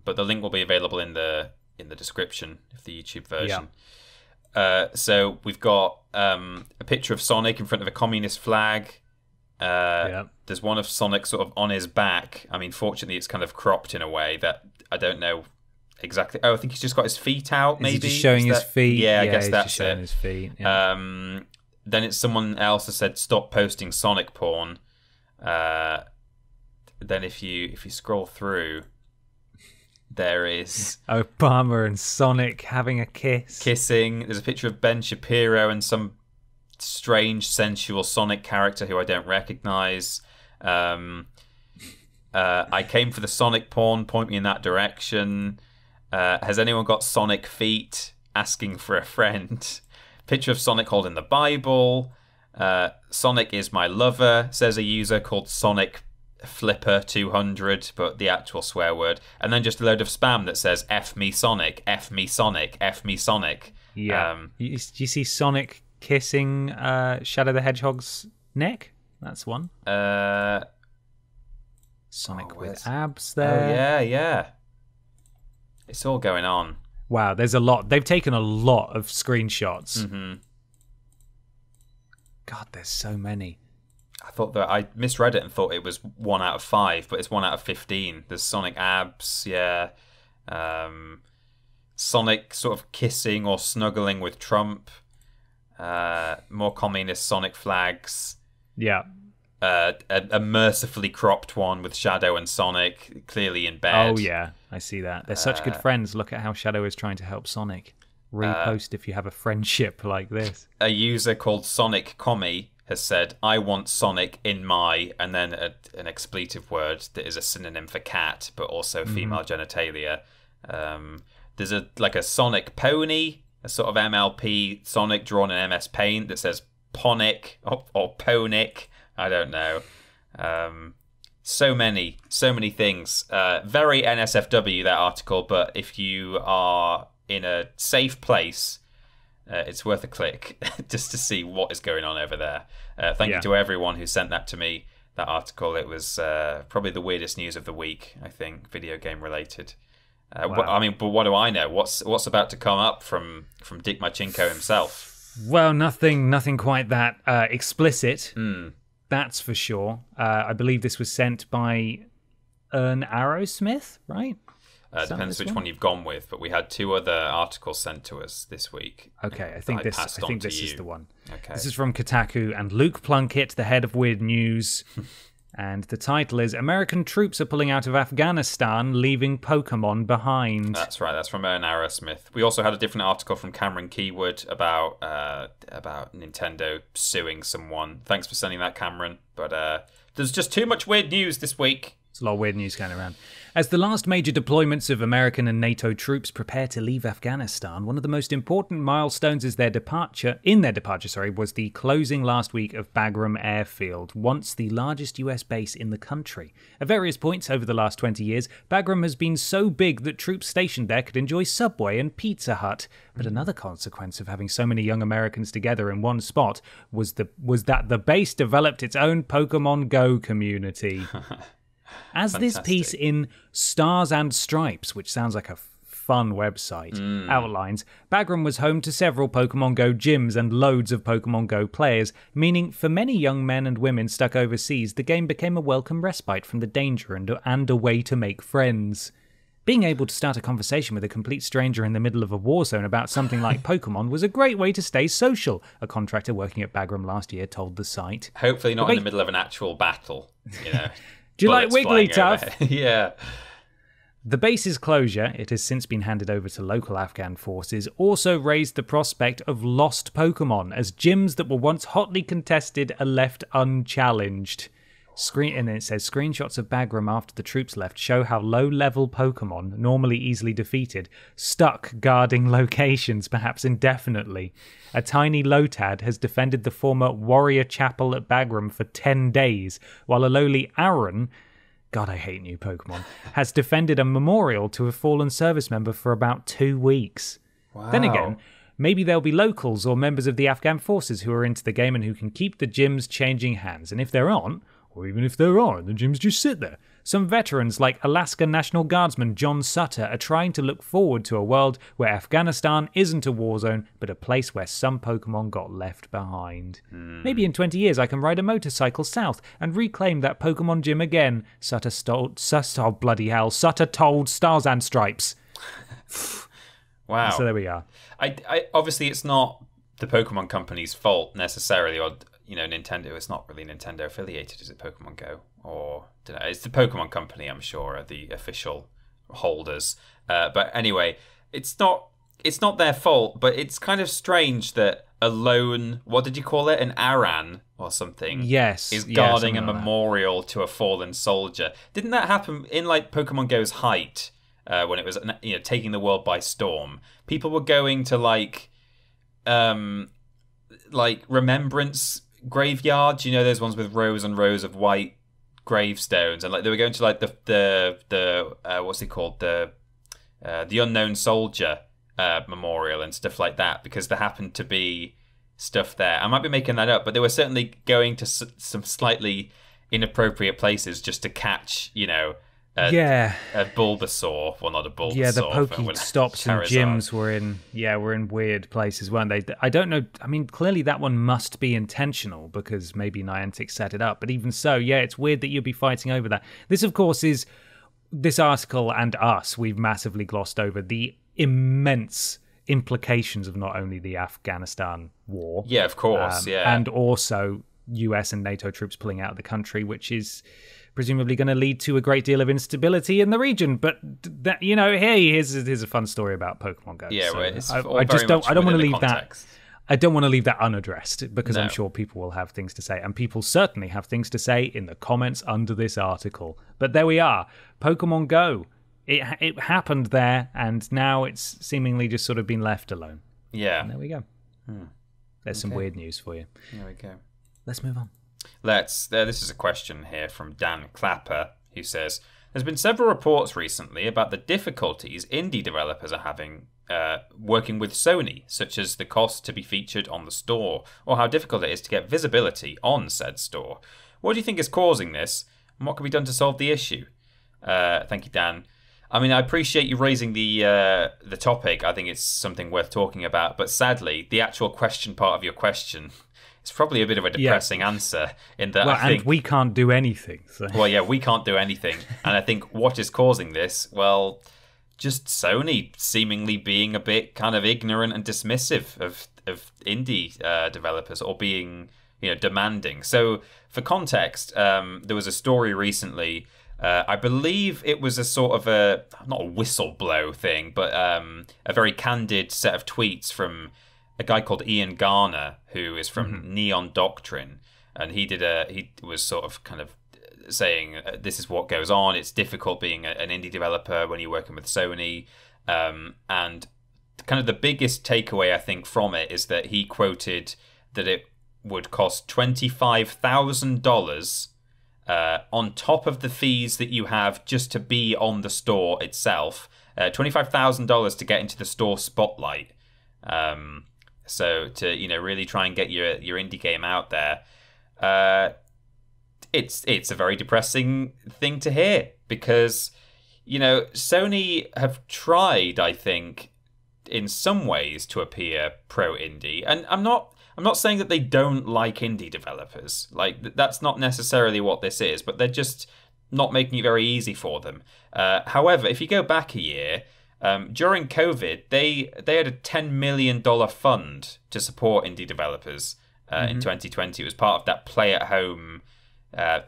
But the link will be available in the description of the YouTube version. So we've got a picture of Sonic in front of a communist flag. There's one of Sonic sort of on his back. I mean, fortunately, it's kind of cropped in a way that I don't know exactly. Oh, I think he's just got his feet out, maybe. Is he just showing his feet? Yeah, I guess he's that's just showing his feet. Yeah. Then it's someone else has said, stop posting Sonic porn. Then if you scroll through, there is Obama and Sonic having a kissing. There's a picture of Ben Shapiro and some strange sensual Sonic character who I don't recognize. I came for the Sonic porn, point me in that direction. Has anyone got Sonic feet? Asking for a friend. Picture of Sonic holding the Bible. Sonic is my lover, says a user called Sonic Flipper 200, but the actual swear word. And then just a load of spam that says F me Sonic, F me Sonic, F me Sonic. Yeah. You see Sonic kissing Shadow the Hedgehog's neck? That's one. Sonic with abs there. Oh, yeah. It's all going on. Wow, there's a lot. They've taken a lot of screenshots. Mm-hmm. God, there's so many. I thought that I misread it and thought it was 1 out of 5, but it's 1 out of 15. There's Sonic abs, yeah. Sonic sort of kissing or snuggling with Trump. More communist Sonic flags. Yeah. A mercifully cropped one with Shadow and Sonic clearly in bed. Oh, yeah. I see that. They're such good friends. Look at how Shadow is trying to help Sonic. Repost if you have a friendship like this. A user called Sonic Commie has said, I want Sonic in my, and then an expletive word that is a synonym for cat, but also female genitalia. There's a Sonic pony, a sort of MLP Sonic drawn in MS Paint that says Ponic or Ponic. I don't know. So many things. Very NSFW, that article, but if you are in a safe place, it's worth a click just to see what is going on over there. Thank you to everyone who sent that to me, that article. It was probably the weirdest news of the week, I think, video game related. Wow. But what do I know? What's about to come up from Dick Machinko himself? Well, nothing quite that explicit. That's for sure. I believe this was sent by an Arrowsmith, right? Depends which one you've gone with, but we had 2 other articles sent to us this week. Okay, I think this is the one. Okay. This is from Kotaku and Luke Plunkett, the head of Weird News. And the title is American Troops Are Pulling Out of Afghanistan, Leaving Pokemon Behind. That's right, that's from Ern Arrowsmith. We also had a different article from Cameron Keywood about Nintendo suing someone. Thanks for sending that, Cameron. But there's just too much weird news this week. There's a lot of weird news going around. As the last major deployments of American and NATO troops prepare to leave Afghanistan, one of the most important milestones was the closing last week of Bagram Airfield, once the largest US base in the country. At various points over the last 20 years, Bagram has been so big that troops stationed there could enjoy Subway and Pizza Hut. But another consequence of having so many young Americans together in one spot was that the base developed its own Pokemon Go community. As this piece in Stars and Stripes, which sounds like a fun website, outlines, Bagram was home to several Pokemon Go gyms and loads of Pokemon Go players, meaning for many young men and women stuck overseas, the game became a welcome respite from the danger and a way to make friends. Being able to start a conversation with a complete stranger in the middle of a war zone about something like Pokemon was a great way to stay social, a contractor working at Bagram last year told the site. Hopefully not in the middle of an actual battle, you know. Do you like Wigglytuff? Yeah. The base's closure, it has since been handed over to local Afghan forces, also raised the prospect of lost Pokemon, as gyms that were once hotly contested are left unchallenged. And then it says, screenshots of Bagram after the troops left show how low-level Pokemon, normally easily defeated, stuck guarding locations, perhaps indefinitely. A tiny Lotad has defended the former Warrior Chapel at Bagram for 10 days, while a lowly Aaron, God, I hate new Pokemon, has defended a memorial to a fallen service member for about 2 weeks. Wow. Then again, maybe there'll be locals or members of the Afghan forces who are into the game and who can keep the gyms changing hands. And if there aren't, or even if there are, the gyms just sit there. Some veterans like Alaska National Guardsman John Sutter are trying to look forward to a world where Afghanistan isn't a war zone, but a place where some Pokemon got left behind. Maybe in 20 years I can ride a motorcycle south and reclaim that Pokemon gym again. Sutter told Stars and Stripes. Wow. So there we are. I obviously it's not the Pokemon Company's fault necessarily, or Nintendo. It's not really Nintendo affiliated, is it? Pokemon Go, or it's the Pokemon Company, I'm sure, are the official holders. But anyway, it's not their fault. But it's kind of strange that a lone, what did you call it, an Aran or something? Yes, is guarding a memorial to a fallen soldier. Didn't that happen in like Pokemon Go's height? When it was taking the world by storm, people were going to like remembrance graveyards. Those ones with rows and rows of white gravestones, and like they were going to like the what's it called, the unknown soldier memorial and stuff like that, because there happened to be stuff there. I might be making that up, but they were certainly going to some slightly inappropriate places just to catch a Bulbasaur. Well, not a Bulbasaur. Yeah, the Pokestops and gyms were in weird places, weren't they? I don't know. I mean, clearly that one must be intentional because maybe Niantic set it up. But even so, yeah, it's weird that you'd be fighting over that. This, of course, is this article and us. We've massively glossed over the immense implications of not only the Afghanistan war. Yeah, of course. And also US and NATO troops pulling out of the country, which is presumably going to lead to a great deal of instability in the region. But that, here's a fun story about Pokemon Go. Yeah, so it's I don't want to leave context. I don't want to leave that unaddressed because I'm sure people will have things to say, and people certainly have things to say in the comments under this article. But there we are, Pokemon Go. It happened there, and now it's seemingly just sort of been left alone. Yeah, and there we go. There's some weird news for you. There we go. Let's move on. This is a question here from Dan Clapper, who says, there's been several reports recently about the difficulties indie developers are having working with Sony, such as the cost to be featured on the store, or how difficult it is to get visibility on said store. What do you think is causing this, and what can be done to solve the issue? Thank you, Dan. I mean, I appreciate you raising the topic. I think it's something worth talking about, but sadly, the actual question part of your question, it's probably a bit of a depressing answer in that I think... and we can't do anything. So. Well, yeah, we can't do anything. And I think what is causing this, well, just Sony seemingly being a bit kind of ignorant and dismissive of indie developers, or being, demanding. So for context, there was a story recently, I believe it was a sort of not a whistleblow thing, but a very candid set of tweets from a guy called Ian Garner, who is from Neon Doctrine, and he was sort of kind of saying this is what goes on. It's difficult being an indie developer when you're working with Sony, and kind of the biggest takeaway I think from it is that he quoted that it would cost $25,000 on top of the fees that you have just to be on the store itself, $25,000 to get into the store spotlight. So to really try and get your indie game out there, it's a very depressing thing to hear, because Sony have tried, I think, in some ways to appear pro indie, and I'm not saying that they don't like indie developers. Like, that's not necessarily what this is, but they're just not making it very easy for them. However, if you go back a year, during COVID, they had a $10 million fund to support indie developers in 2020. It was part of that play-at-home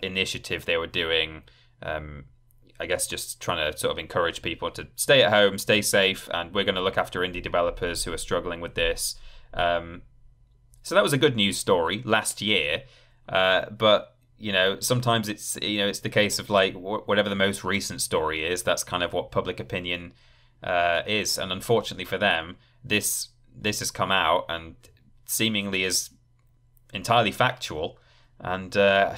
initiative they were doing. I guess just trying to sort of encourage people to stay at home, stay safe, and we're going to look after indie developers who are struggling with this. So that was a good news story last year. But sometimes it's the case of like whatever the most recent story is, that's kind of what public opinion is, and unfortunately for them, this has come out and seemingly is entirely factual. And I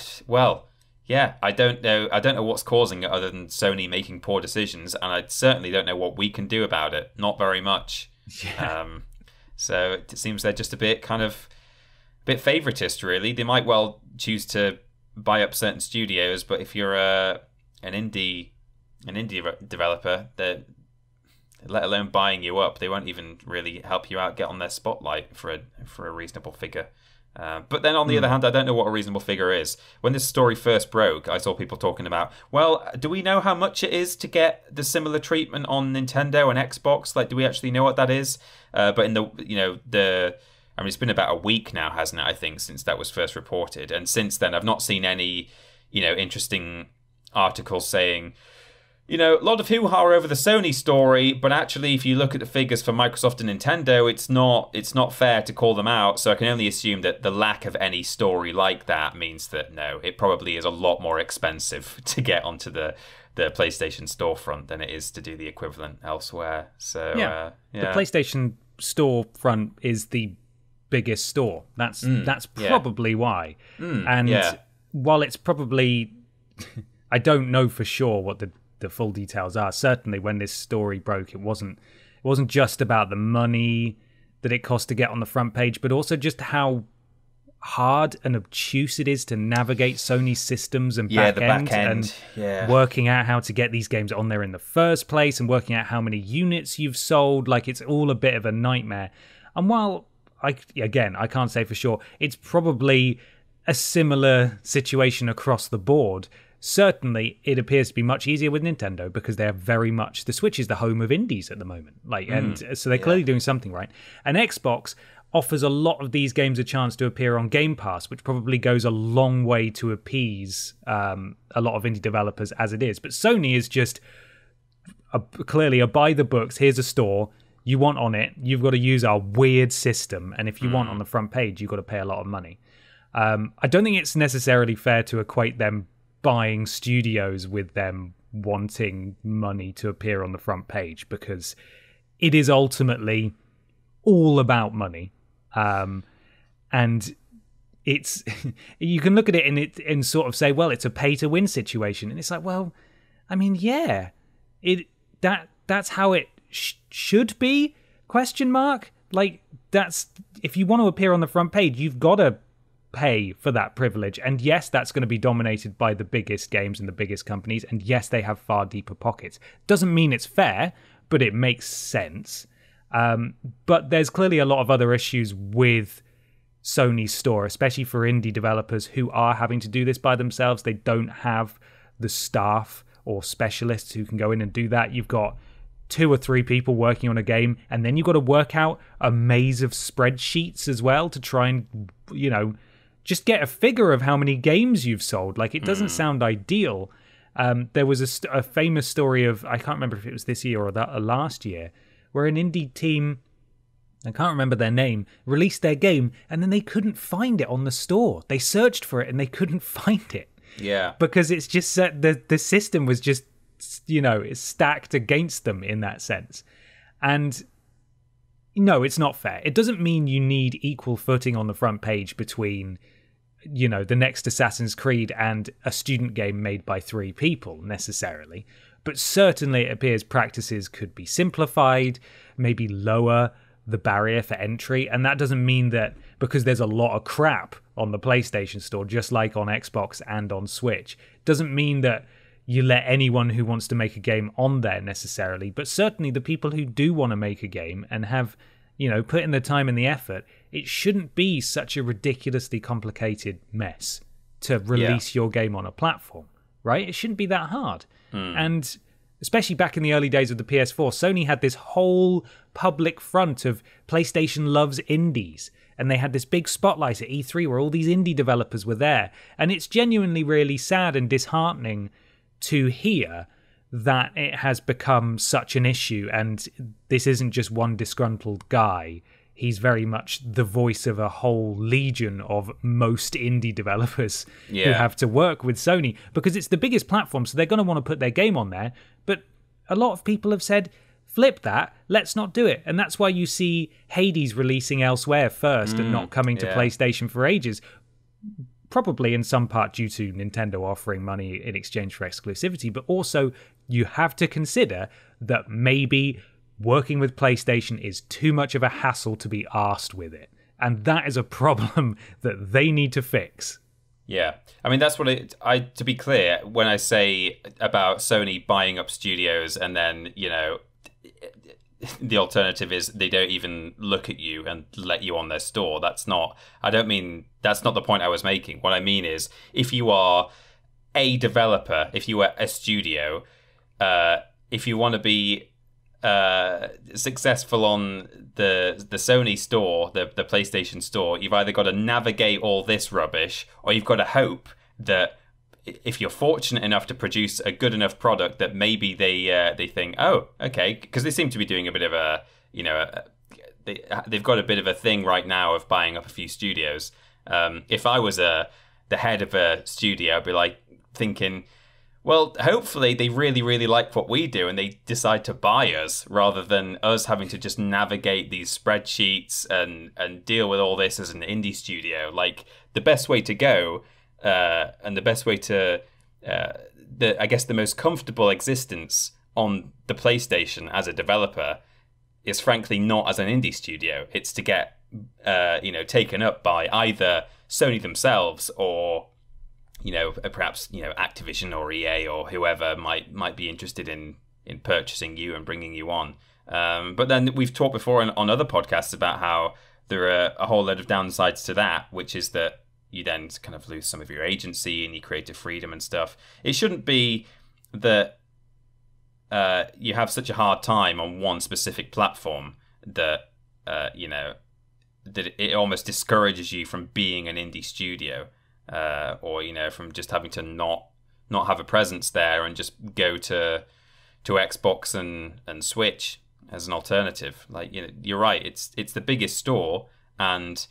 don't know what's causing it other than Sony making poor decisions, and I certainly don't know what we can do about it. Not very much. So it seems they're just a bit favoritist, really. They might well choose to buy up certain studios, but if you're a an indie developer, that, let alone buying you up, they won't even really help you out, get on their spotlight for a reasonable figure. But then on the other hand, I don't know what a reasonable figure is. When this story first broke, I saw people talking about, well, do we know how much it is to get the similar treatment on Nintendo and Xbox? Like, do we actually know what that is? But in it's been about a week now, hasn't it, I think, since that was first reported. And since then, I've not seen any, interesting articles saying, a lot of hoo-ha over the Sony story, but actually, if you look at the figures for Microsoft and Nintendo, it's not fair to call them out. So I can only assume that the lack of any story like that means that, no, it probably is a lot more expensive to get onto the PlayStation storefront than it is to do the equivalent elsewhere. So the PlayStation storefront is the biggest store. That's probably why. And while it's probably, I don't know for sure what the full details are. Certainly when this story broke, it wasn't just about the money that it cost to get on the front page, but also just how hard and obtuse it is to navigate Sony's systems and back end and working out how to get these games on there in the first place and working out how many units you've sold. Like, it's all a bit of a nightmare. And while I can't say for sure, it's probably a similar situation across the board. Certainly, it appears to be much easier with Nintendo because they're very much, the Switch is the home of indies at the moment. And so they're clearly doing something right. And Xbox offers a lot of these games a chance to appear on Game Pass, which probably goes a long way to appease a lot of indie developers as it is. But Sony is just clearly a by the books, here's a store, you want on it, you've got to use our weird system. And if you want on the front page, you've got to pay a lot of money. I don't think it's necessarily fair to equate them buying studios with them wanting money to appear on the front page, because it is ultimately all about money. And it's you can look at it and sort of say, well, it's a pay to win situation, and it's like, well, I mean, that's how it should be, ? Like, that's, if you want to appear on the front page, you've got to pay for that privilege. And yes, that's going to be dominated by the biggest games and the biggest companies, and yes, they have far deeper pockets. Doesn't mean it's fair, but it makes sense. But there's clearly a lot of other issues with Sony's store, especially for indie developers who are having to do this by themselves. They don't have the staff or specialists who can go in and do that. You've got 2 or 3 people working on a game, and then you've got to work out a maze of spreadsheets as well to try and, just get a figure of how many games you've sold. Like, it doesn't sound ideal. There was a famous story of, I can't remember if it was this year or last year, where an indie team, I can't remember their name, released their game, and then they couldn't find it on the store. They searched for it and they couldn't find it. Yeah. Because it's just the system was just, it's stacked against them in that sense. And no, it's not fair. It doesn't mean you need equal footing on the front page between, the next Assassin's Creed and a student game made by 3 people necessarily. But certainly it appears practices could be simplified, maybe lower the barrier for entry. And that doesn't mean that because there's a lot of crap on the PlayStation Store, just like on Xbox and on Switch, doesn't mean that you let anyone who wants to make a game on there necessarily. But certainly the people who do want to make a game and have, put in the time and the effort, it shouldn't be such a ridiculously complicated mess to release your game on a platform, right? It shouldn't be that hard. And especially back in the early days of the PS4, Sony had this whole public front of PlayStation loves indies. And they had this big spotlight at E3 where all these indie developers were there. And it's genuinely really sad and disheartening to hear that it has become such an issue. And this isn't just one disgruntled guy. He's very much the voice of a whole legion of most indie developers who have to work with Sony, because it's the biggest platform, so they're going to want to put their game on there. But a lot of people have said, flip that, let's not do it. And that's why you see Hades releasing elsewhere first and not coming to PlayStation for ages, probably in some part due to Nintendo offering money in exchange for exclusivity. But also, you have to consider that maybe working with PlayStation is too much of a hassle to be arsed with it. And that is a problem that they need to fix. Yeah, I mean that's what to be clear, when I say about Sony buying up studios and then the alternative is they don't even look at you and let you on their store. That's not the point I was making. What I mean is, if you are a developer, if you are a studio, if you want to be successful on the Sony store, the PlayStation store, you've either got to navigate all this rubbish, or you've got to hope that if you're fortunate enough to produce a good enough product, that maybe they think, oh, okay, because they seem to be doing a bit of they've got a bit of a thing right now of buying up a few studios. If I was the head of a studio, I'd be like thinking, well, hopefully they really, really like what we do and they decide to buy us, rather than us having to just navigate these spreadsheets and deal with all this as an indie studio. Like, the best way to go, and the best way to, I guess the most comfortable existence on the PlayStation as a developer is frankly not as an indie studio. It's to get, taken up by either Sony themselves or, perhaps, Activision or EA or whoever might be interested in purchasing you and bringing you on. But then we've talked before on other podcasts about how there are a whole load of downsides to that, which is that you then kind of lose some of your agency and your creative freedom and stuff. It shouldn't be that you have such a hard time on one specific platform that, that it almost discourages you from being an indie studio. Or from just having to not have a presence there and just go to Xbox and Switch as an alternative. Like, you're right. It's the biggest store, and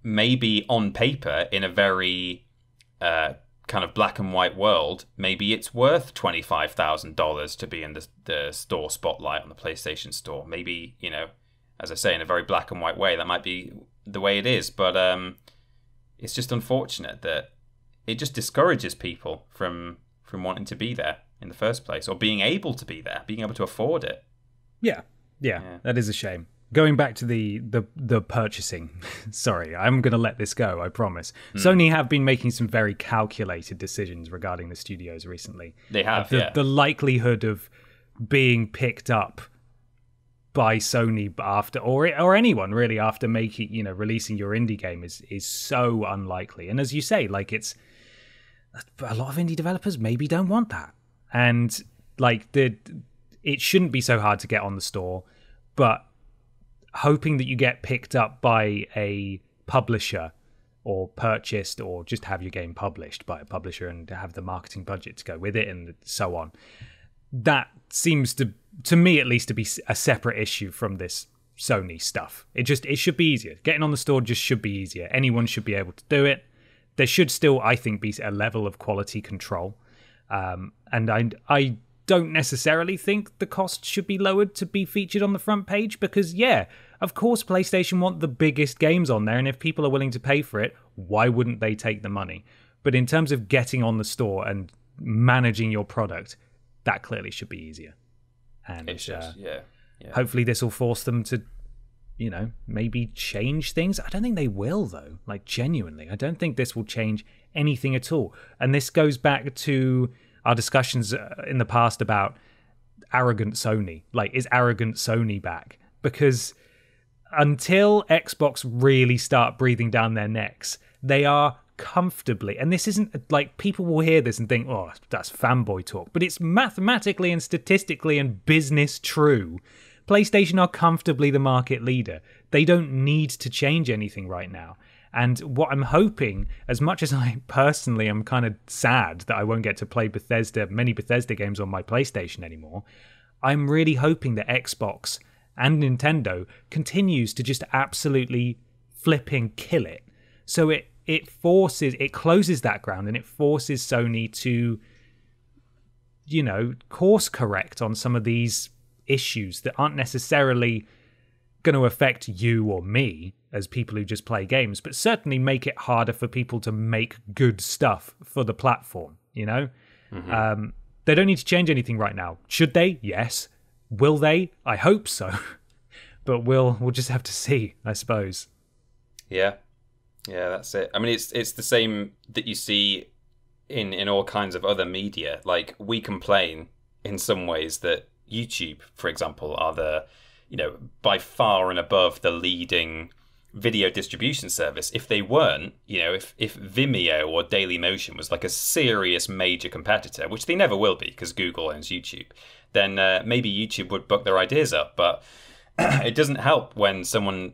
maybe on paper, in a very kind of black and white world, maybe it's worth $25,000 to be in the store spotlight on the PlayStation Store. Maybe, as I say, in a very black and white way, that might be the way it is. But it's just unfortunate that it just discourages people from wanting to be there in the first place, or being able to be there, being able to afford it. Yeah. That is a shame. Going back to the purchasing, sorry, I'm going to let this go, I promise. Sony have been making some very calculated decisions regarding the studios recently. They have, The likelihood of being picked up by Sony after, or anyone really, after making, releasing your indie game is so unlikely. And as you say, like, it's a lot of indie developers maybe don't want that. And like, it shouldn't be so hard to get on the store, but hoping that you get picked up by a publisher or purchased, or just have your game published by a publisher and have the marketing budget to go with it and so on. That seems to me at least, to be a separate issue from this Sony stuff. It should be easier. Getting on the store just should be easier. Anyone should be able to do it. There should still, I think, be a level of quality control. And I don't necessarily think the cost should be lowered to be featured on the front page, because, yeah, of course PlayStation want the biggest games on there, and if people are willing to pay for it, why wouldn't they take the money? But in terms of getting on the store and managing your product, that clearly should be easier. And hopefully this will force them to, maybe change things. I don't think they will, though. Like, genuinely, I don't think this will change anything at all. And this goes back to our discussions in the past about arrogant Sony. Like, is arrogant Sony back? Because until Xbox really start breathing down their necks, they are comfortably, and this isn't like, people will hear this and think, oh, that's fanboy talk, but it's mathematically and statistically and business true. PlayStation are comfortably the market leader. They don't need to change anything right now. And what I'm hoping, as much as I personally am kind of sad that I won't get to play many Bethesda games on my PlayStation anymore, I'm really hoping that Xbox and Nintendo continues to just absolutely flipping kill it. So it closes that ground, and it forces Sony to, course correct on some of these issues that aren't necessarily going to affect you or me as people who just play games, but certainly make it harder for people to make good stuff for the platform, Mm-hmm. They don't need to change anything right now. Should they? Yes. Will they? I hope so. But we'll just have to see, I suppose. Yeah. Yeah, that's it. I mean, it's the same that you see in all kinds of other media. Like, we complain in some ways that YouTube, for example, are the, by far and above the leading video distribution service. If they weren't, if Vimeo or Dailymotion was like a serious major competitor, which they never will be because Google owns YouTube, then maybe YouTube would buck their ideas up. But it doesn't help when someone,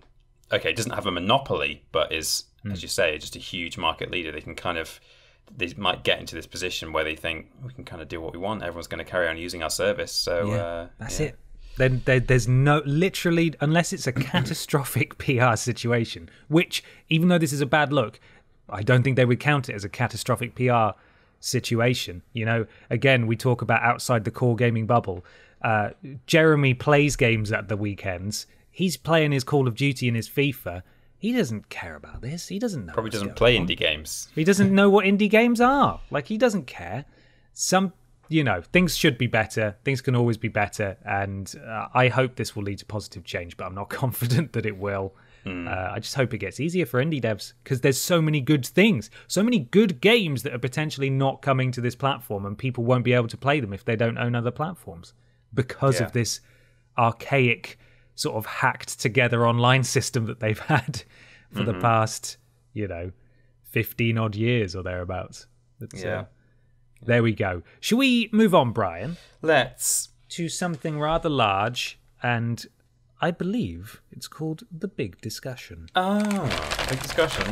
doesn't have a monopoly, but is, as you say, just a huge market leader. They might get into this position where they think we can kind of do what we want. Everyone's going to carry on using our service. So that's it. Then there's no, literally, unless it's a catastrophic PR situation, which, even though this is a bad look, I don't think they would count it as a catastrophic PR situation. Again, we talk about outside the core gaming bubble. Jeremy plays games at the weekends. He's playing his Call of Duty and his FIFA. He doesn't care about this. He doesn't know. Probably doesn't play indie games. He doesn't know what indie games are. Like, he doesn't care. Things should be better. Things can always be better. And I hope this will lead to positive change, but I'm not confident that it will. I just hope it gets easier for indie devs, because there's so many good things, so many good games that are potentially not coming to this platform, and people won't be able to play them if they don't own other platforms because of this archaic sort of hacked together online system that they've had for the past, 15 odd years or thereabouts. There we go. Shall we move on, Brian? Let's. To something rather large, and I believe it's called The Big Discussion. Big discussion.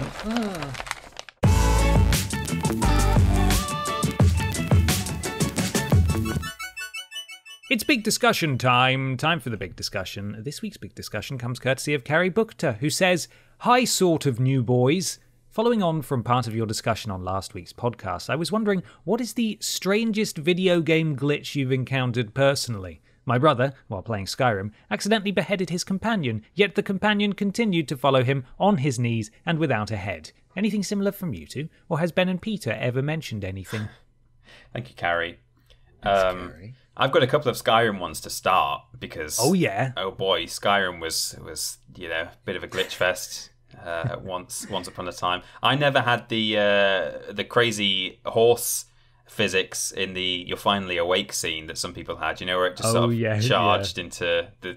It's big discussion time. Time for the big discussion. This week's big discussion comes courtesy of Carrie Buchter, who says, "Hi, sort of new boys. Following on from part of your discussion on last week's podcast, I was wondering, what is the strangest video game glitch you've encountered personally? My brother, while playing Skyrim, accidentally beheaded his companion, yet the companion continued to follow him on his knees and without a head. Anything similar from you two? Or has Ben and Peter ever mentioned anything?" Thank you, Carrie. Thanks, Carrie. I've got a couple of Skyrim ones to start because oh boy, Skyrim was a bit of a glitch fest once upon a time. I never had the crazy horse physics in the "you're finally awake" scene that some people had, where it just charged into the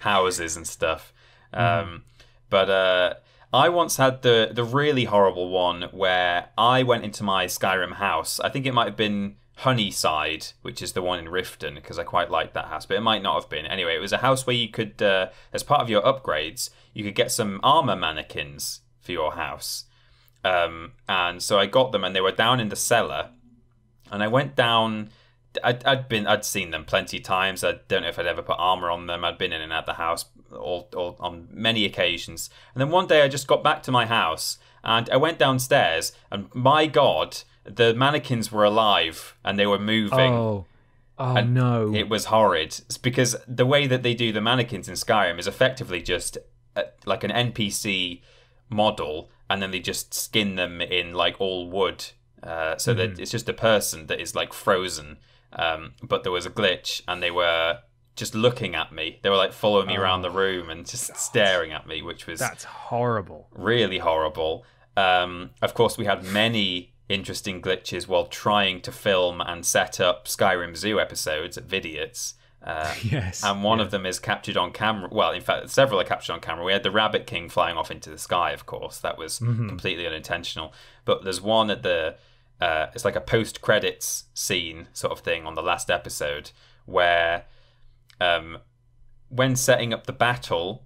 houses and stuff. But I once had the really horrible one where I went into my Skyrim house. I think it might have been Honeyside, which is the one in Riften, because I quite liked that house, but it might not have been. Anyway, it was a house where you could, as part of your upgrades, you could get some armor mannequins for your house. And so I got them, and they were down in the cellar. And I went down. I'd seen them plenty of times. I don't know if I'd ever put armor on them. I'd been in and out the house all on many occasions. And then one day I just got back to my house, and I went downstairs, and my God, the mannequins were alive and they were moving. Oh no. It was horrid. It's because the way that they do the mannequins in Skyrim is effectively just like an NPC model, and then they just skin them in like all wood. So that it's just a person that is like frozen. But there was a glitch and they were just looking at me. They were like following me around the room and just staring at me, which was... That's horrible. Really horrible. Of course, we had many interesting glitches while trying to film and set up Skyrim Zoo episodes at Vidiots. Yes. And one of them is captured on camera. Well, in fact, several are captured on camera. We had the Rabbit King flying off into the sky, of course. That was completely unintentional. But there's one at the... it's like a post-credits scene sort of thing on the last episode where when setting up the battle,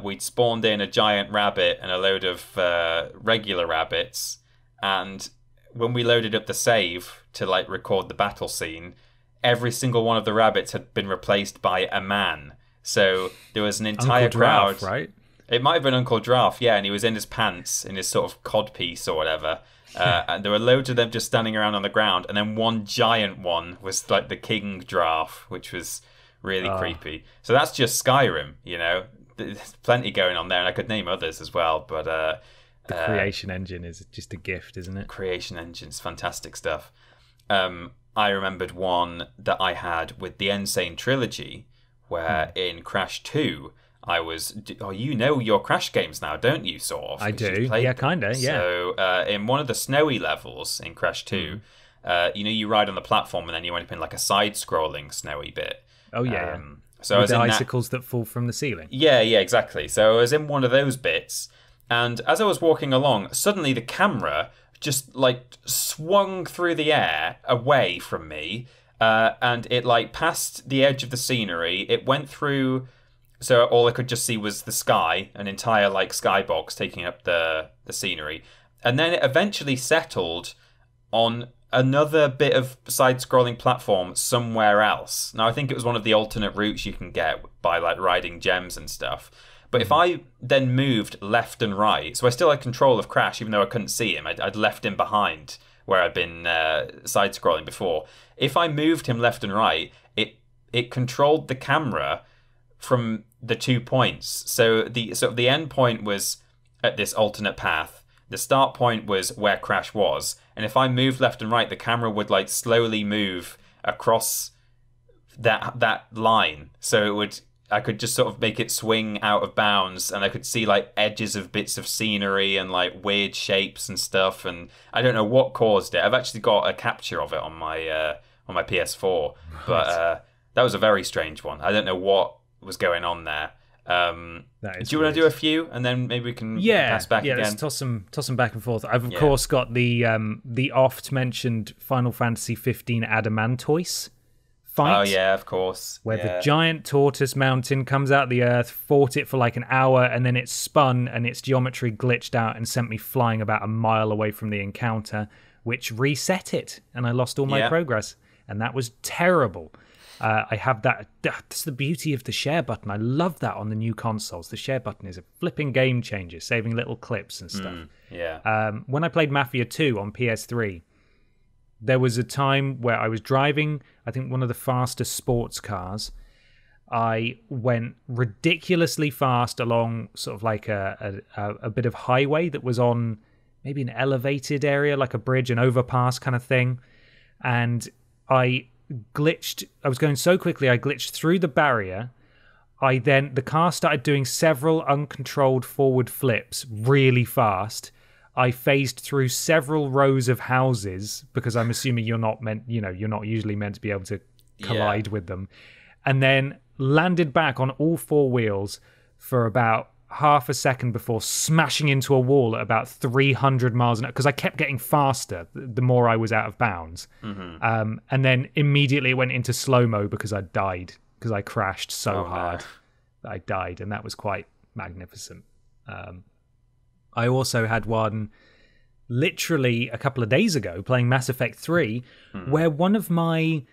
we'd spawned in a giant rabbit and a load of regular rabbits, and when we loaded up the save to like record the battle scene, every single one of the rabbits had been replaced by a man. So there was an entire crowd. Giraffe, right? It might have been Uncle Giraffe, yeah, and he was in his pants, in his sort of codpiece or whatever. And there were loads of them just standing around on the ground, and then one giant one was like the King Giraffe, which was really creepy. So that's just Skyrim, There's plenty going on there, and I could name others as well, but... the creation engine is just a gift, isn't it? Creation engine's fantastic stuff. I remembered one that I had with the Insane Trilogy, where in Crash 2, I was, you know your Crash games now, don't you, sort of? I do, yeah, kind of, yeah. So in one of the snowy levels in Crash 2, you ride on the platform and then you end up in like a side-scrolling snowy bit. Oh, yeah. So with the icicles that fall from the ceiling. Yeah, exactly. So I was in one of those bits, and as I was walking along, suddenly the camera just like swung through the air away from me, and it like passed the edge of the scenery. It went through... So all I could just see was the sky, an entire like skybox taking up the scenery. And then it eventually settled on another bit of side-scrolling platform somewhere else. Now, I think it was one of the alternate routes you can get by like riding gems and stuff. But if I then moved left and right, so I still had control of Crash, even though I couldn't see him. I'd left him behind where I'd been side-scrolling before. If I moved him left and right, it controlled the camera from the 2 points. So the end point was at this alternate path. The start point was where Crash was. And if I moved left and right, the camera would like slowly move across that line. So I could just sort of make it swing out of bounds, and I could see like edges of bits of scenery and like weird shapes and stuff. And I don't know what caused it. I've actually got a capture of it on my PS4, but that was a very strange one. I don't know what was going on there. Do you want to do a few, and then maybe we can pass back again? Let's toss them back and forth. I've of course got the oft mentioned Final Fantasy 15 Adamantoise fight. Oh yeah, of course. Where the giant tortoise mountain comes out of the earth, fought it for like an hour, and then it spun and its geometry glitched out and sent me flying about a mile away from the encounter, which reset it, and I lost all my progress, and that was terrible. I have that. That's the beauty of the share button. I love that on the new consoles. The share button is a flipping game changer, saving little clips and stuff. When I played Mafia 2 on PS3, there was a time where I was driving, I think one of the fastest sports cars. I went ridiculously fast along sort of like a bit of highway that was on maybe an elevated area, like a bridge, an overpass kind of thing. And I glitched. I was going so quickly, I glitched through the barrier. The car started doing several uncontrolled forward flips really fast. I phased through several rows of houses because I'm assuming you're not usually meant to be able to collide with them. And then landed back on all four wheels for about half a second before smashing into a wall at about 300 miles an hour because I kept getting faster the more I was out of bounds. And then immediately it went into slow-mo because I died, because I crashed so hard that I died, and that was quite magnificent. I also had one literally a couple of days ago playing Mass Effect 3 where one of my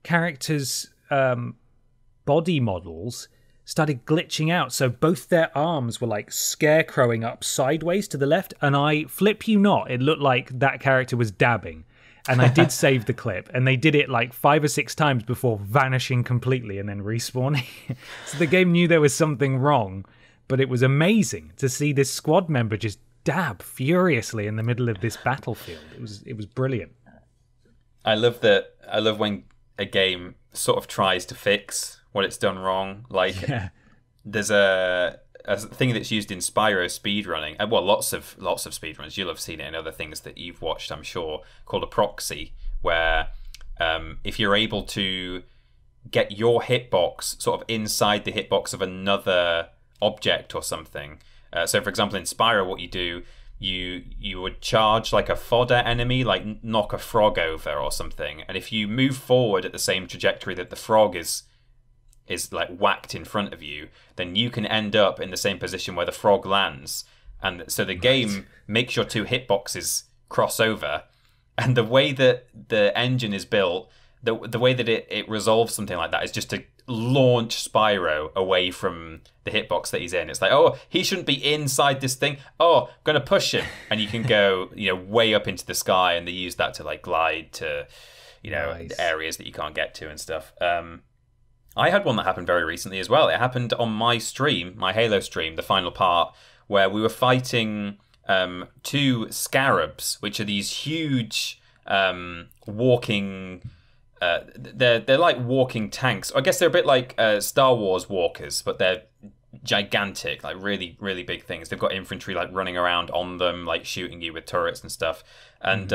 character's body models started glitching out. So both their arms were like scarecrowing up sideways to the left, and I flip you not, it looked like that character was dabbing. And I did save the clip, and they did it like 5 or 6 times before vanishing completely and then respawning. So the game knew there was something wrong, but it was amazing to see this squad member just dab furiously in the middle of this battlefield. It was brilliant. I love when a game sort of tries to fix what it's done wrong. Like there's a thing that's used in Spyro speedrunning. Well, lots of speedruns. You'll have seen it in other things that you've watched, I'm sure, called a proxy, where if you're able to get your hitbox sort of inside the hitbox of another object or something. So, for example, in Spyro, what you do, you would charge like a fodder enemy, like knock a frog over or something, and if you move forward at the same trajectory that the frog is like whacked in front of you, then you can end up in the same position where the frog lands. And so the game makes your two hitboxes cross over, and the way that the engine is built, the way that it resolves something like that is just to launch Spyro away from the hitbox that he's in. It's like, oh, he shouldn't be inside this thing. Oh, I'm gonna push him, and you can go, way up into the sky, and they use that to like glide to, areas that you can't get to and stuff. I had one that happened very recently as well. It happened on my stream, my Halo stream, the final part, where we were fighting 2 scarabs, which are these huge walking. They're like walking tanks. I guess they're a bit like Star Wars walkers, but they're gigantic, like really, really big things. They've got infantry like running around on them, like shooting you with turrets and stuff. And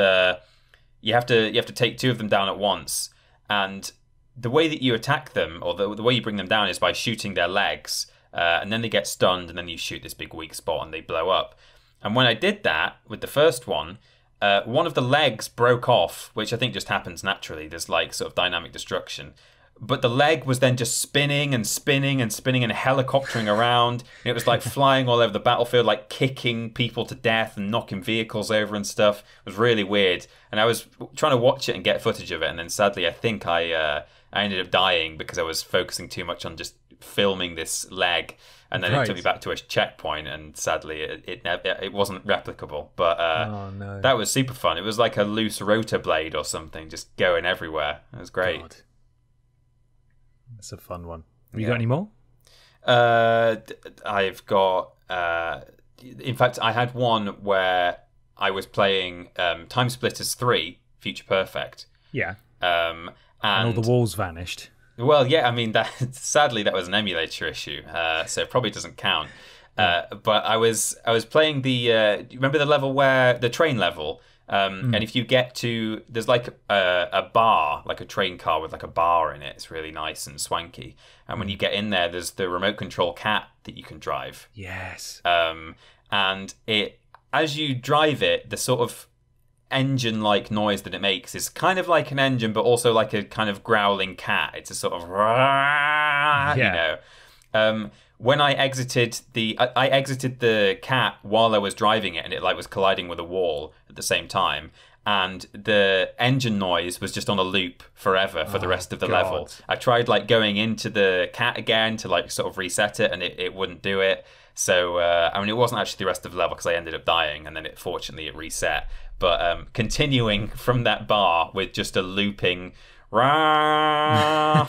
you have to take 2 of them down at once. And the way that you attack them, or the way you bring them down, is by shooting their legs. And then they get stunned, and then you shoot this big weak spot, and they blow up. And when I did that with the first one of the legs broke off, which I think just happens naturally. There's like sort of dynamic destruction. But the leg was then just spinning and spinning and spinning and helicoptering around. And it was like flying all over the battlefield, like kicking people to death and knocking vehicles over and stuff. It was really weird. And I was trying to watch it and get footage of it. And then sadly, I think I ended up dying because I was focusing too much on just filming this leg. And then it took me back to a checkpoint, and sadly, it wasn't replicable. But that was super fun. It was like a loose rotor blade or something, just going everywhere. It was great. God. That's a fun one. Have you got any more? I've got... in fact, I had one where I was playing Time Splitters 3, Future Perfect. Yeah. And all the walls vanished. Well, yeah, I mean, sadly, that was an emulator issue, so it probably doesn't count. But I was playing remember the level where the train level, and if you get to, there's like a bar, like a train car with like a bar in it. It's really nice and swanky. And when you get in there, there's the remote control cat that you can drive. Yes. And as you drive it, the sort of engine-like noise that it makes is kind of like an engine, but also like a kind of growling cat. It's a sort of, you know. When I exited the cat while I was driving it, and it like was colliding with a wall at the same time, and the engine noise was just on a loop forever for the rest of the level. I tried like going into the cat again to like sort of reset it, and it wouldn't do it. So I mean, it wasn't actually the rest of the level because I ended up dying, and then fortunately it reset. But continuing from that bar with just a looping type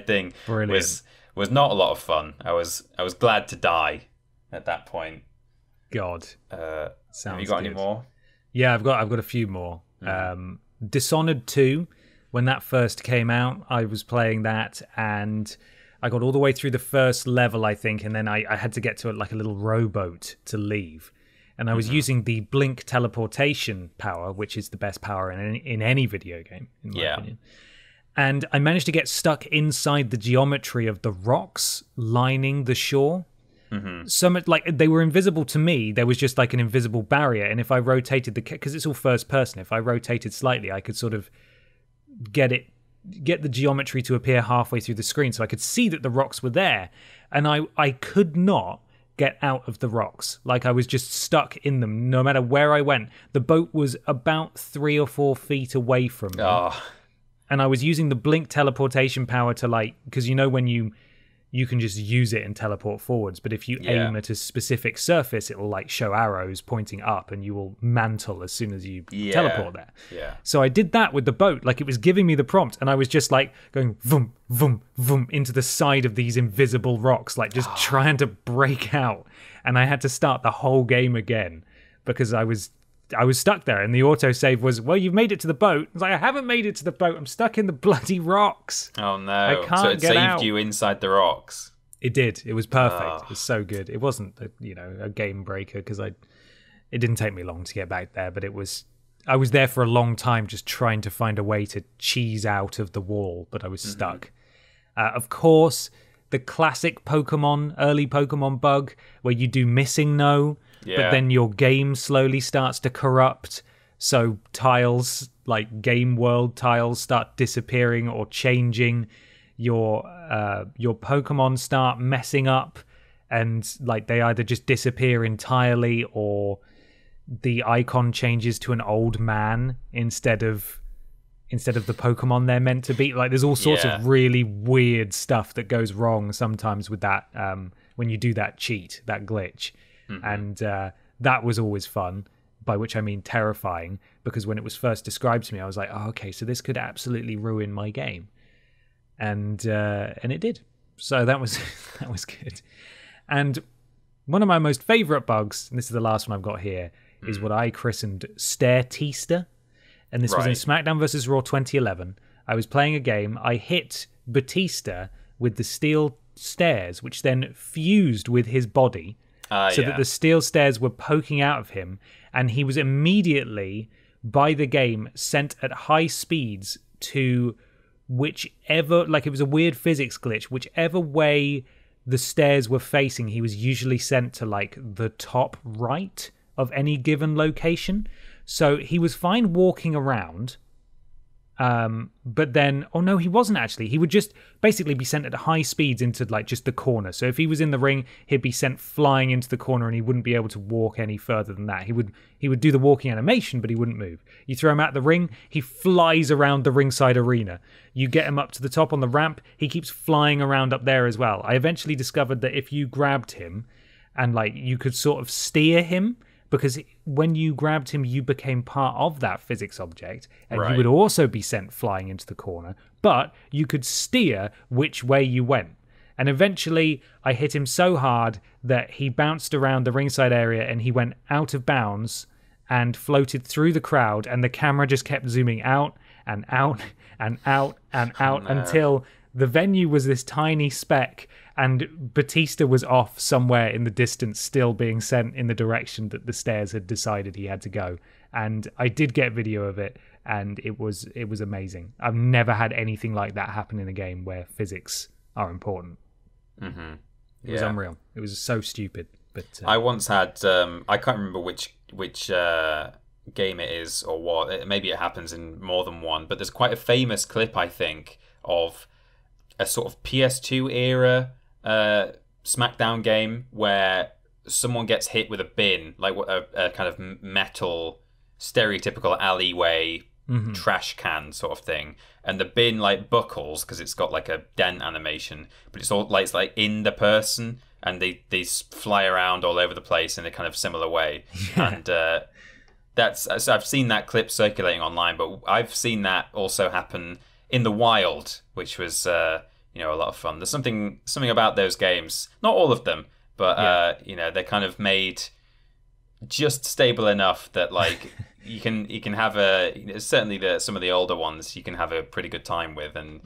thing was not a lot of fun. I was glad to die at that point. God, sounds have you got good. Any more? Yeah, I've got a few more. Dishonored 2, when that first came out, I was playing that, and I got all the way through the first level, I think, and then I had to get to like a little rowboat to leave. And I was using the blink teleportation power, which is the best power in any video game, in my opinion. And I managed to get stuck inside the geometry of the rocks lining the shore. Some like they were invisible to me. There was just like an invisible barrier, and if I rotated because it's all first person, if I rotated slightly, I could sort of get the geometry to appear halfway through the screen, so I could see that the rocks were there, and I could not get out of the rocks. Like I was just stuck in them no matter where I went. The boat was about 3 or 4 feet away from me. And I was using the blink teleportation power to like, because you know when you can just use it and teleport forwards, but if you aim at a specific surface, it will like show arrows pointing up, and you will mantle as soon as you teleport there. So I did that with the boat. Like it was giving me the prompt, and I was just like going vroom, vroom, vroom into the side of these invisible rocks, like just trying to break out. And I had to start the whole game again because I was stuck there, and the autosave was, well, you've made it to the boat. I was like, I haven't made it to the boat. I'm stuck in the bloody rocks. Oh, no. I can't so it get saved out. You inside the rocks. It did. It was perfect. It was so good. It wasn't, a game breaker because it didn't take me long to get back there, but I was there for a long time just trying to find a way to cheese out of the wall, but I was stuck. Of course, the classic early Pokemon bug where you do missing no, but then your game slowly starts to corrupt. So tiles, like game world tiles, start disappearing or changing. Your Pokemon start messing up, and like they either just disappear entirely, or the icon changes to an old man instead of the Pokemon they're meant to be. Like there's all sorts of really weird stuff that goes wrong sometimes with that when you do that cheat, that glitch. And that was always fun, by which I mean terrifying, because when it was first described to me, I was like, oh, okay, so this could absolutely ruin my game. And it did. So that was that was good. And one of my most favorite bugs, and this is the last one I've got here, is what I christened Stair-Teaster. And this was in SmackDown vs. Raw 2011. I was playing a game. I hit Batista with the steel stairs, which then fused with his body, that the steel stairs were poking out of him, and he was immediately, by the game, sent at high speeds to whichever, like it was a weird physics glitch, whichever way the stairs were facing, he was usually sent to like the top right of any given location. So he was fine walking around, but then, oh no, he wasn't actually. He would just basically be sent at high speeds into like just the corner. So if he was in the ring, he'd be sent flying into the corner, and he wouldn't be able to walk any further than that. He would do the walking animation, but he wouldn't move. You throw him out the ring, he flies around the ringside arena. You get him up to the top on the ramp, he keeps flying around up there as well. I eventually discovered that if you grabbed him and like you could sort of steer him, because when you grabbed him, you became part of that physics object, and you would also be sent flying into the corner, but you could steer which way you went. And eventually, I hit him so hard that he bounced around the ringside area, and he went out of bounds and floated through the crowd, and the camera just kept zooming out and out and out and out until the venue was this tiny speck, and Batista was off somewhere in the distance, still being sent in the direction that the stairs had decided he had to go. And I did get video of it, and it was amazing. I've never had anything like that happen in a game where physics are important. Mm-hmm. It was unreal. It was so stupid. But I once had, I can't remember which game it is or what. Maybe it happens in more than one, but there's quite a famous clip, I think, of a sort of PS2 era SmackDown game where someone gets hit with a bin, like a kind of metal, stereotypical alleyway trash can sort of thing, and the bin like buckles because it's got like a dent animation, but it's all like, it's like in the person, and they fly around all over the place in a kind of similar way. And so I've seen that clip circulating online, but I've seen that also happen in the wild, which was a lot of fun. There's something about those games, not all of them, but they're kind of made just stable enough that like you can have certainly some of the older ones you can have a pretty good time with, and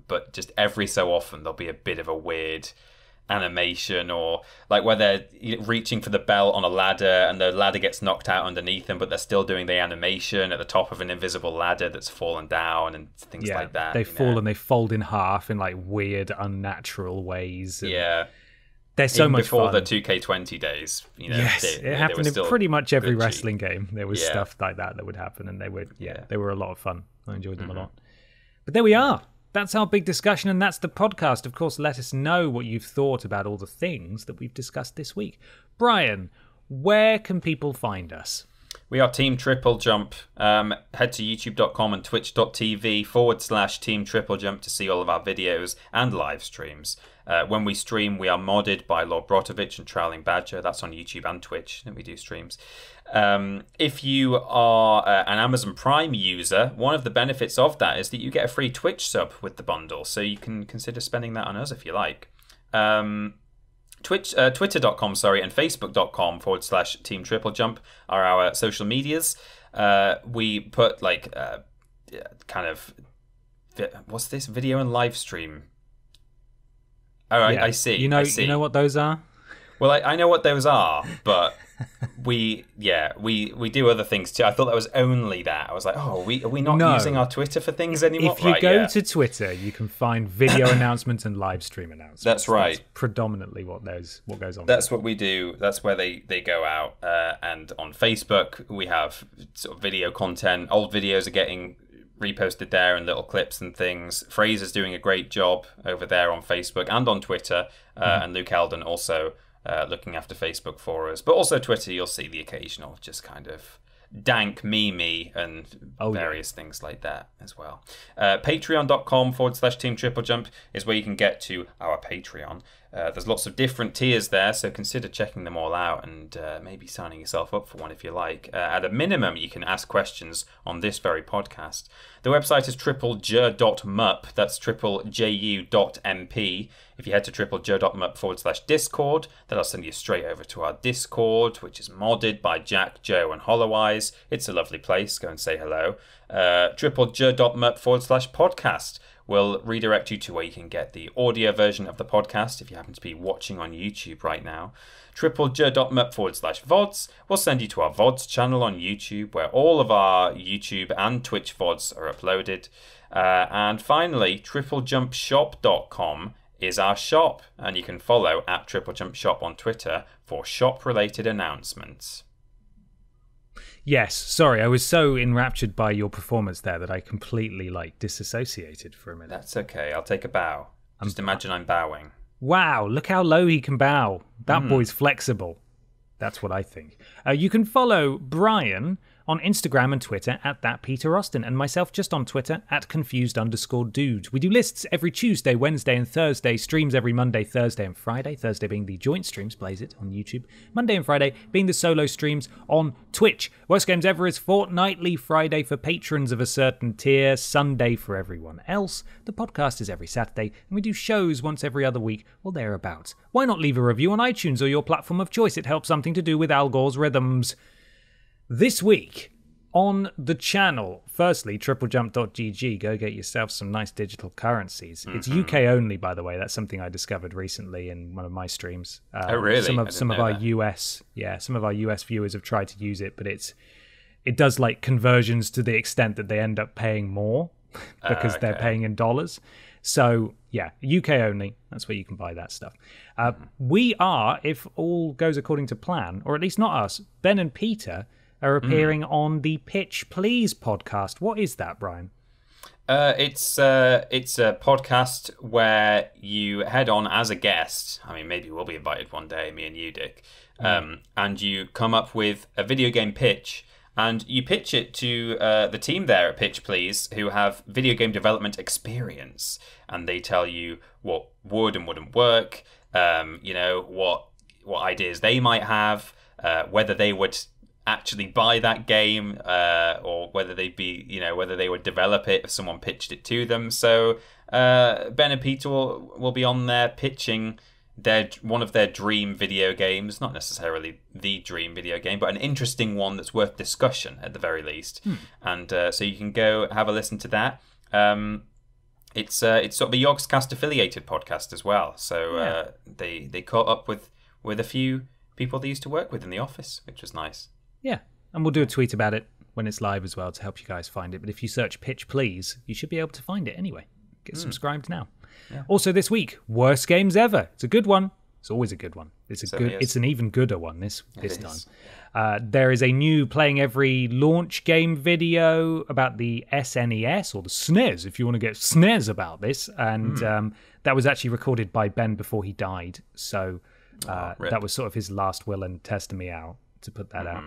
but just every so often there'll be a bit of a weird animation, or like where they're reaching for the belt on a ladder and the ladder gets knocked out underneath them, but they're still doing the animation at the top of an invisible ladder that's fallen down and things like that. They fall and they fold in half in like weird, unnatural ways. They're so even much before fun. The 2K20 days, yes, it happened in pretty much every wrestling game. There was stuff like that would happen, and they were a lot of fun. I enjoyed them a lot. But there we are. That's our big discussion, and that's the podcast. Of course, let us know what you've thought about all the things that we've discussed this week. Brian, where can people find us? We are Team Triple Jump. Head to youtube.com and twitch.tv/Team Triple Jump to see all of our videos and live streams. When we stream, we are modded by Lord Brotovich and Trowling Badger. That's on YouTube and Twitch, and we do streams. If you are an Amazon Prime user, one of the benefits of that is that you get a free Twitch sub with the bundle, so you can consider spending that on us if you like. Twitter.com, and Facebook.com/Team Triple Jump are our social medias. We put like kind of what's this, video and live stream. Oh, I see. You know what those are? Well, I know what those are, but we do other things too. I thought that was only that. I was like, are we not using our Twitter for things anymore? If you go to Twitter, you can find video announcements and live stream announcements. That's right. That's predominantly what goes on. That's what we do. That's where they go out. And on Facebook, we have sort of video content. Old videos are getting reposted there and little clips and things. Fraser's doing a great job over there on Facebook and on Twitter, and Luke Eldon also looking after Facebook for us. But also Twitter, you'll see the occasional just kind of dank meme and various things like that as well. Patreon.com/Team Triple Jump is where you can get to our Patreon. There's lots of different tiers there, so consider checking them all out and maybe signing yourself up for one if you like. At a minimum, you can ask questions on this very podcast. The website is triplej.mup. That's triplejU.mp. If you head to triplej.mup/Discord, that'll send you straight over to our Discord, which is modded by Jack, Joe, and Hollow Eyes. It's a lovely place. Go and say hello. triplej.mup/podcast, will redirect you to where you can get the audio version of the podcast if you happen to be watching on YouTube right now. TripleJ.me/VODs will send you to our VODs channel on YouTube, where all of our YouTube and Twitch VODs are uploaded. And finally, TripleJumpShop.com is our shop, and you can follow at TripleJumpShop on Twitter for shop-related announcements. Yes, sorry, I was so enraptured by your performance there that I completely disassociated for a minute. That's okay, I'll take a bow. Just imagine I'm bowing. Wow, look how low he can bow. That boy's flexible. That's what I think. You can follow Brian on Instagram and Twitter at @ThatPeterAustin, and myself just on Twitter at @confused_dude. We do lists every Tuesday, Wednesday, and Thursday, streams every Monday, Thursday, and Friday. Thursday being the joint streams, Blaze It, on YouTube. Monday and Friday being the solo streams on Twitch. Worst Games Ever is fortnightly, Friday for patrons of a certain tier, Sunday for everyone else. The podcast is every Saturday, and we do shows once every other week or thereabouts. Why not leave a review on iTunes or your platform of choice? It helps something to do with Al Gore's rhythms. This week on the channel, firstly, TripleJump.gg, go get yourself some nice digital currencies. It's UK only, by the way. That's something I discovered recently in one of my streams. Oh, really? Some of our US viewers have tried to use it, but it does conversions to the extent that they end up paying more because they're paying in dollars. So, yeah, UK only. That's where you can buy that stuff. We are, if all goes according to plan, or at least not us, Ben and Peter are appearing on the Pitch Please podcast. What is that, Brian? It's a podcast where you head on as a guest. I mean, maybe we'll be invited one day, me and you, Dick. And you come up with a video game pitch, and you pitch it to the team there at Pitch Please, who have video game development experience, and they tell you what would and wouldn't work. What ideas they might have, whether they would actually buy that game, or whether whether they would develop it if someone pitched it to them. So Ben and Peter will be on there pitching one of their dream video games, not necessarily the dream video game, but an interesting one that's worth discussion at the very least. And so you can go have a listen to that. It's sort of a Yogscast affiliated podcast as well. So they caught up with a few people they used to work with in the office, which was nice. Yeah, and we'll do a tweet about it when it's live as well to help you guys find it. But if you search Pitch Please, you should be able to find it anyway. Get subscribed now. Yeah. Also this week, Worst Games Ever. It's a good one. It's always a good one. It's an even gooder one this time. There is a new Playing Every launch game video about the SNES, or the SNES, if you want to get SNES about this. And that was actually recorded by Ben before he died. So that was sort of his last will and testing me out to put that out.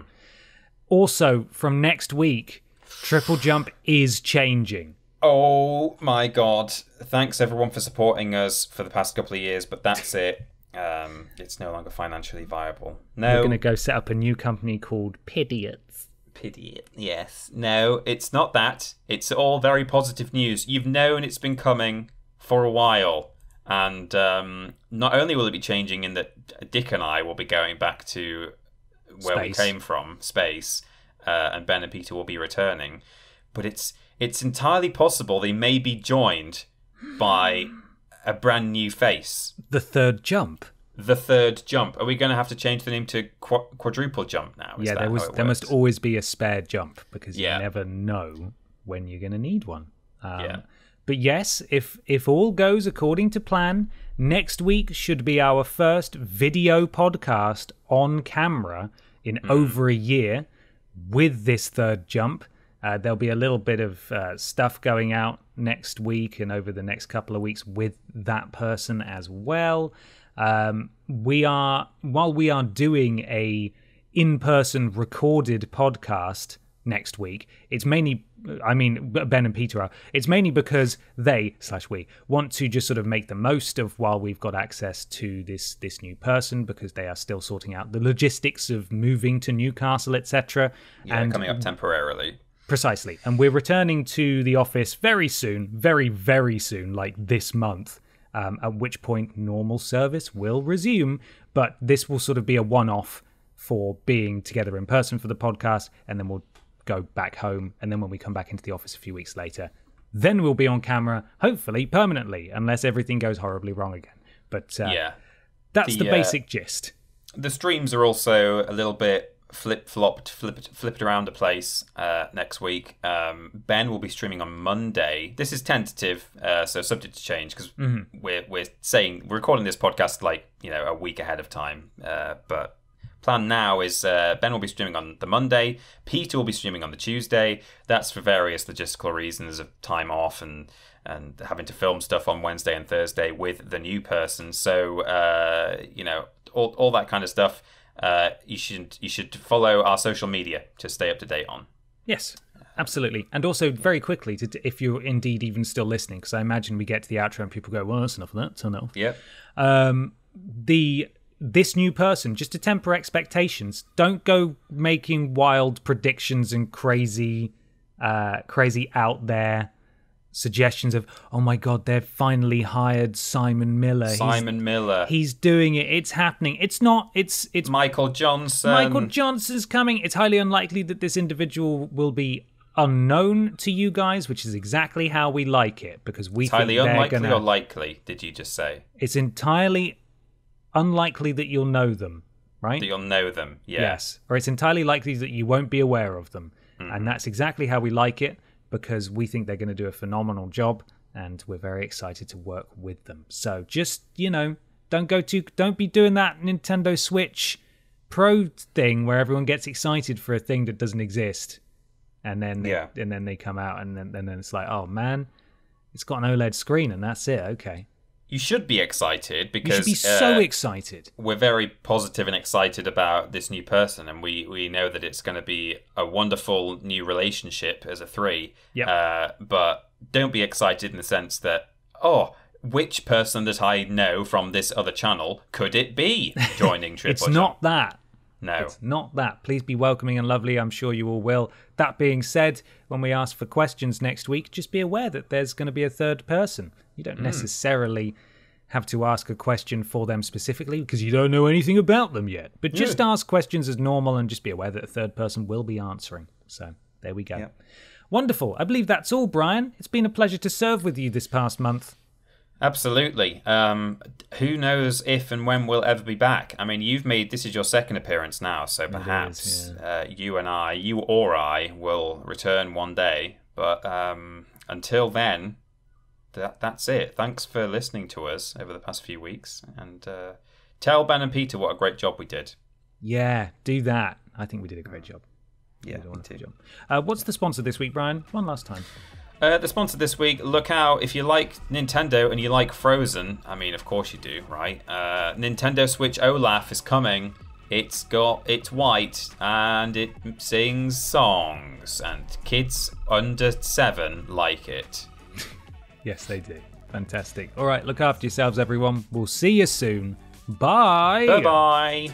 Also, from next week, Triple Jump is changing. Oh my god. Thanks everyone for supporting us for the past couple of years, but that's it. It's no longer financially viable. No. We're going to go set up a new company called Pidiots. Pidiot, yes. No, it's not that. It's all very positive news. You've known it's been coming for a while. And not only will it be changing in that Dick and I will be going back to where we came from, space, and Ben and Peter will be returning, but it's entirely possible they may be joined by a brand new face. The Third Jump. The Third Jump. Are we going to have to change the name to Quadruple Jump now? There must always be a spare jump, because you never know when you're going to need one. But yes, if all goes according to plan, next week should be our first video podcast on camera in over a year with this Third Jump. There'll be a little bit of stuff going out next week and over the next couple of weeks with that person as well. While we are doing a in-person recorded podcast next week, it's mainly, Ben and Peter are, it's mainly because we want to just sort of make the most of while we've got access to this new person, because they are still sorting out the logistics of moving to Newcastle, etc. And coming up temporarily. Precisely. And we're returning to the office very soon, very, very soon, like this month, at which point normal service will resume. But this will sort of be a one-off for being together in person for the podcast, and then we'll go back home, and then when we come back into the office a few weeks later, Then we'll be on camera, hopefully permanently, unless everything goes horribly wrong again. But that's the basic gist. The streams are also a little bit flipped around the place next week. Ben will be streaming on Monday. This is tentative, so subject to change, because we're recording this podcast like a week ahead of time. But plan now is Ben will be streaming on the Monday. Peter will be streaming on the Tuesday. That's for various logistical reasons of time off and having to film stuff on Wednesday and Thursday with the new person. So all that kind of stuff. You should follow our social media to stay up to date on. Yes, absolutely. And also, very quickly, if you're indeed even still listening, because I imagine we get to the outro and people go, well, that's enough of that, turn it off. Yep. This new person, just to temper expectations, don't go making wild predictions and crazy out there suggestions of, oh my God, they've finally hired Simon Miller. He's doing it. It's happening. It's not. It's Michael Johnson. Michael Johnson's coming. It's highly unlikely that this individual will be unknown to you guys, which is exactly how we like it, because we think highly unlikely or likely. Did you just say? It's entirely unlikely that you'll know them, right? That you'll know them. Yeah. Yes. Or it's entirely likely that you won't be aware of them, and that's exactly how we like it, because we think they're going to do a phenomenal job, and we're very excited to work with them. So just, don't be doing that Nintendo Switch Pro thing where everyone gets excited for a thing that doesn't exist, and then they come out, and then it's like, oh man, it's got an OLED screen, and that's it. Okay. You should be excited, because you should be so excited. We're very positive and excited about this new person, and we know that it's going to be a wonderful new relationship as a 3. Yep. But don't be excited in the sense that, which person that I know from this other channel could it be joining TripleJump? It's not that. No. It's not that. Please be welcoming and lovely. I'm sure you all will. That being said, when we ask for questions next week, just be aware that there's going to be a third person. You don't necessarily have to ask a question for them specifically, because you don't know anything about them yet. But just ask questions as normal, and just be aware that a third person will be answering. So there we go. Yep. Wonderful. I believe that's all, Brian. It's been a pleasure to serve with you this past month. Absolutely. Who knows if and when we'll ever be back? I mean, this is your second appearance now, so perhaps you or I will return one day. But until then, that's it. Thanks for listening to us over the past few weeks, and tell Ben and Peter what a great job we did. Yeah, do that. I think we did a great job. Yeah, me too. What's the sponsor this week, Brian? One last time. The sponsor this week, look out, if you like Nintendo and you like Frozen, I mean, of course you do, right? Nintendo Switch Olaf is coming. It's white and it sings songs, and kids under 7 like it. Yes, they do. Fantastic. All right, look after yourselves, everyone. We'll see you soon. Bye. Bye-bye.